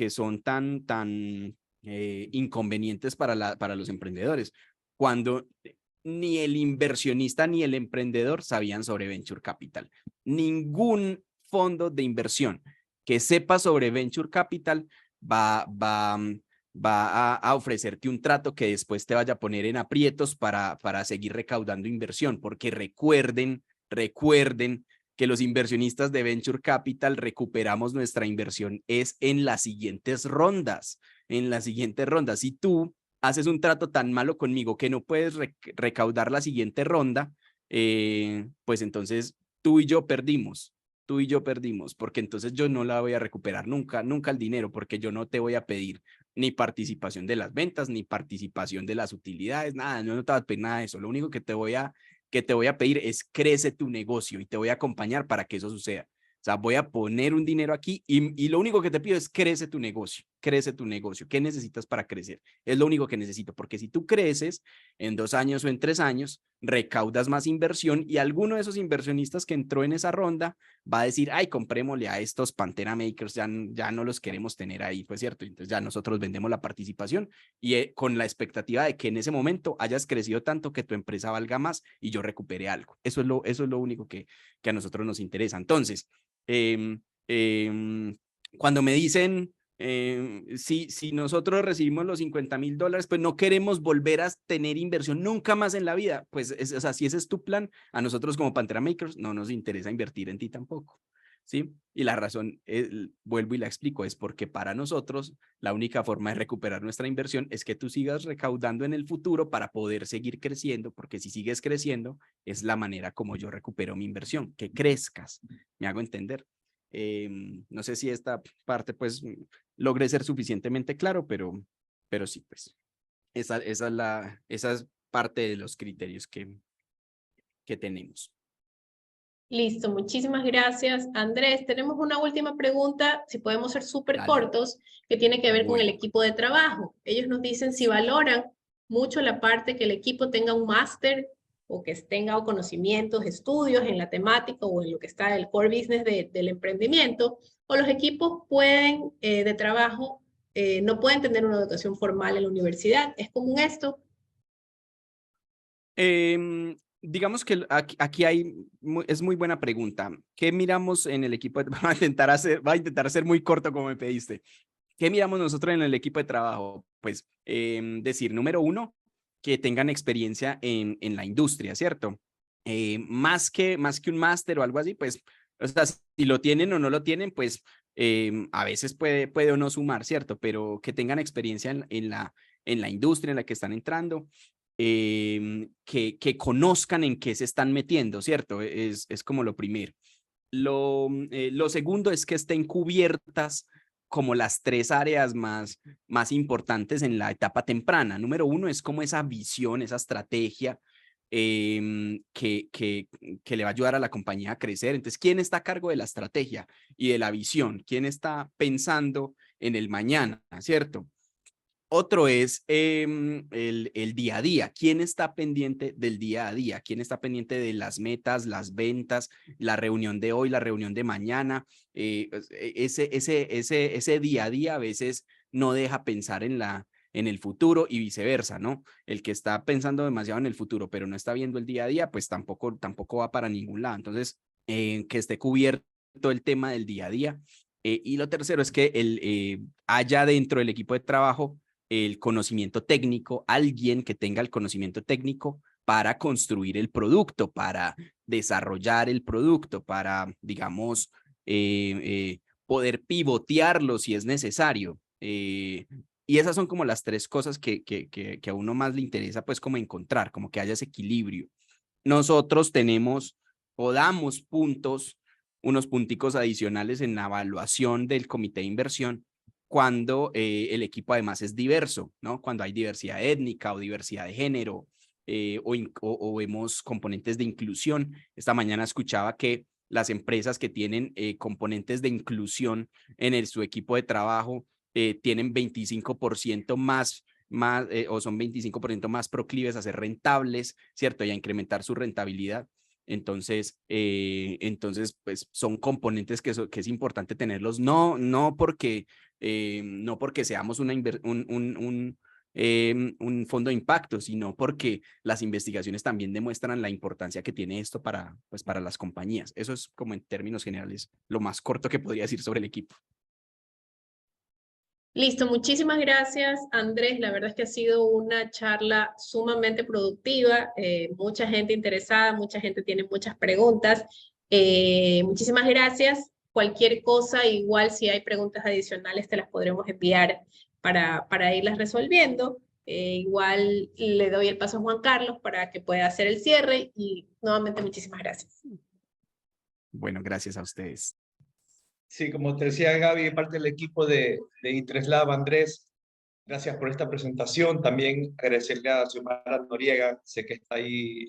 Speaker 2: son tan inconvenientes para los emprendedores, cuando ni el inversionista ni el emprendedor sabían sobre Venture Capital. Ningún fondo de inversión que sepa sobre Venture Capital va a ofrecerte un trato que después te vaya a poner en aprietos para seguir recaudando inversión, porque recuerden que los inversionistas de Venture Capital recuperamos nuestra inversión es en las siguientes rondas, Si tú haces un trato tan malo conmigo que no puedes recaudar la siguiente ronda, pues entonces tú y yo perdimos, porque entonces yo no la voy a recuperar nunca el dinero, porque yo no te voy a pedir ni participación de las ventas, ni participación de las utilidades, nada, no te voy a pedir nada de eso. Lo único que te voy a pedir es crece tu negocio y te voy a acompañar para que eso suceda. O sea, voy a poner un dinero aquí y lo único que te pido es crece tu negocio. ¿Qué necesitas para crecer? Es lo único que necesito, porque si tú creces en 2 años o en 3 años, recaudas más inversión y alguno de esos inversionistas que entró en esa ronda va a decir, ay, comprémosle a estos Pantera Makers, ya no los queremos tener ahí, pues cierto, entonces ya nosotros vendemos la participación y con la expectativa de que en ese momento hayas crecido tanto que tu empresa valga más y yo recupere algo. Eso es lo único que a nosotros nos interesa. Entonces, cuando me dicen, si nosotros recibimos los $50,000, pues no queremos volver a tener inversión nunca más en la vida, pues o sea, si ese es tu plan, a nosotros como Pantera Makers no nos interesa invertir en ti tampoco, ¿sí? Y la razón, vuelvo y la explico, es porque para nosotros la única forma de recuperar nuestra inversión es que tú sigas recaudando en el futuro para poder seguir creciendo, porque si sigues creciendo es la manera como yo recupero mi inversión, que crezcas, ¿me hago entender? No sé si esta parte pues logré ser suficientemente claro, pero sí, pues esa es parte de los criterios que tenemos.
Speaker 3: Listo, muchísimas gracias, Andrés. Tenemos una última pregunta, si podemos ser súper
Speaker 2: Dale.
Speaker 3: cortos, que tiene que ver con el
Speaker 2: Bueno.
Speaker 3: equipo de trabajo. Ellos nos dicen si valoran mucho la parte que el equipo tenga un máster o que tenga conocimientos, estudios en la temática o en lo que está el core business del emprendimiento, o los equipos pueden, de trabajo no pueden tener una educación formal en la universidad. ¿Es común esto?
Speaker 2: Digamos que aquí es muy buena pregunta. ¿Qué miramos en el equipo? Va a intentar ser muy corto como me pediste. ¿Qué miramos nosotros en el equipo de trabajo? Pues decir, número uno, que tengan experiencia en la industria, ¿cierto? Más que un máster o algo así, pues, o sea, si lo tienen o no lo tienen, pues a veces puede o no sumar, ¿cierto? Pero que tengan experiencia en la industria en la que están entrando, que conozcan en qué se están metiendo, ¿cierto? Es como lo primero. Lo segundo es que estén cubiertas como las 3 áreas más importantes en la etapa temprana. Número uno es como esa visión, esa estrategia que le va a ayudar a la compañía a crecer. Entonces, ¿quién está a cargo de la estrategia y de la visión? ¿Quién está pensando en el mañana, cierto? Otro es el día a día. ¿Quién está pendiente del día a día? ¿Quién está pendiente de las metas, las ventas, la reunión de hoy, la reunión de mañana? Ese día a día a veces no deja pensar en el futuro y viceversa, ¿no? El que está pensando demasiado en el futuro, pero no está viendo el día a día, pues tampoco va para ningún lado. Entonces, que esté cubierto el tema del día a día. Y lo tercero es que haya dentro del equipo de trabajo el conocimiento técnico, alguien que tenga el conocimiento técnico para construir el producto, para desarrollar el producto, para, digamos, poder pivotearlo si es necesario. Y esas son como las 3 cosas que a uno más le interesa, pues, como encontrar, como que haya ese equilibrio. Nosotros tenemos o damos unos punticos adicionales en la evaluación del comité de inversión cuando el equipo además es diverso, ¿no? Cuando hay diversidad étnica o diversidad de género o vemos componentes de inclusión. Esta mañana escuchaba que las empresas que tienen componentes de inclusión en su equipo de trabajo tienen 25% más o son 25% más proclives a ser rentables, ¿cierto? Y a incrementar su rentabilidad. Entonces, pues son componentes que es importante tenerlos, no porque seamos un fondo de impacto, sino porque las investigaciones también demuestran la importancia que tiene esto para, pues, para las compañías. Eso es como en términos generales lo más corto que podría decir sobre el equipo.
Speaker 3: Listo, muchísimas gracias, Andrés. La verdad es que ha sido una charla sumamente productiva, mucha gente interesada, mucha gente tiene muchas preguntas. Muchísimas gracias. Cualquier cosa, igual si hay preguntas adicionales, te las podremos enviar para irlas resolviendo. Igual le doy el paso a Juan Carlos para que pueda hacer el cierre y nuevamente muchísimas gracias.
Speaker 2: Bueno, gracias a ustedes.
Speaker 1: Sí, como te decía Gaby, parte del equipo de I3Lab, Andrés, gracias por esta presentación. También agradecerle a Xiomara Noriega, sé que está ahí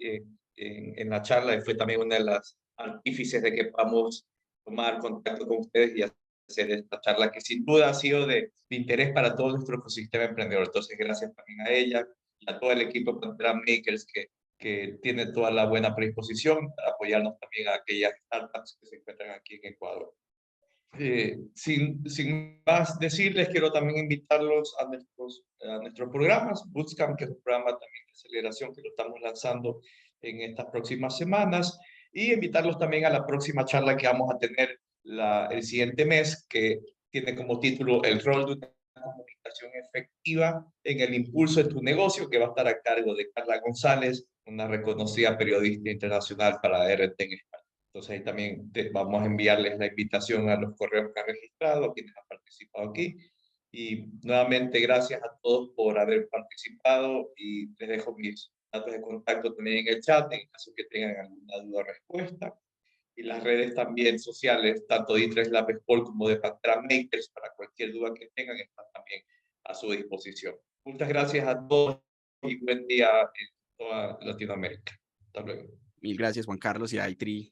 Speaker 1: en la charla y fue también una de las artífices de que podamos tomar contacto con ustedes y hacer esta charla que sin duda ha sido de interés para todo nuestro ecosistema emprendedor. Entonces, gracias también a ella y a todo el equipo de Pantera Makers que tiene toda la buena predisposición para apoyarnos también a aquellas startups que se encuentran aquí en Ecuador. Sin más decirles, quiero también invitarlos a nuestros programas, Bootcamp, que es un programa también de aceleración que lo estamos lanzando en estas próximas semanas, y invitarlos también a la próxima charla que vamos a tener el siguiente mes, que tiene como título El rol de una comunicación efectiva en el impulso de tu negocio, que va a estar a cargo de Carla González, una reconocida periodista internacional para RT en España. Entonces ahí también vamos a enviarles la invitación a los correos que han registrado, a quienes han participado aquí. Y nuevamente gracias a todos por haber participado y les dejo mis datos de contacto también en el chat en caso que tengan alguna duda o respuesta. Y las redes también sociales, tanto de I3Lab Sport como de Pantera Makers, para cualquier duda que tengan, están también a su disposición. Muchas gracias a todos y buen día en toda Latinoamérica. Hasta luego.
Speaker 2: Mil gracias, Juan Carlos y a i3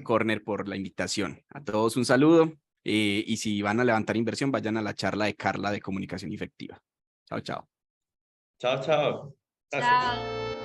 Speaker 2: Corner por la invitación. A todos un saludo y si van a levantar inversión, vayan a la charla de Carla de comunicación efectiva. Chao, chao.
Speaker 1: Chao, chao. Gracias.
Speaker 3: Chao.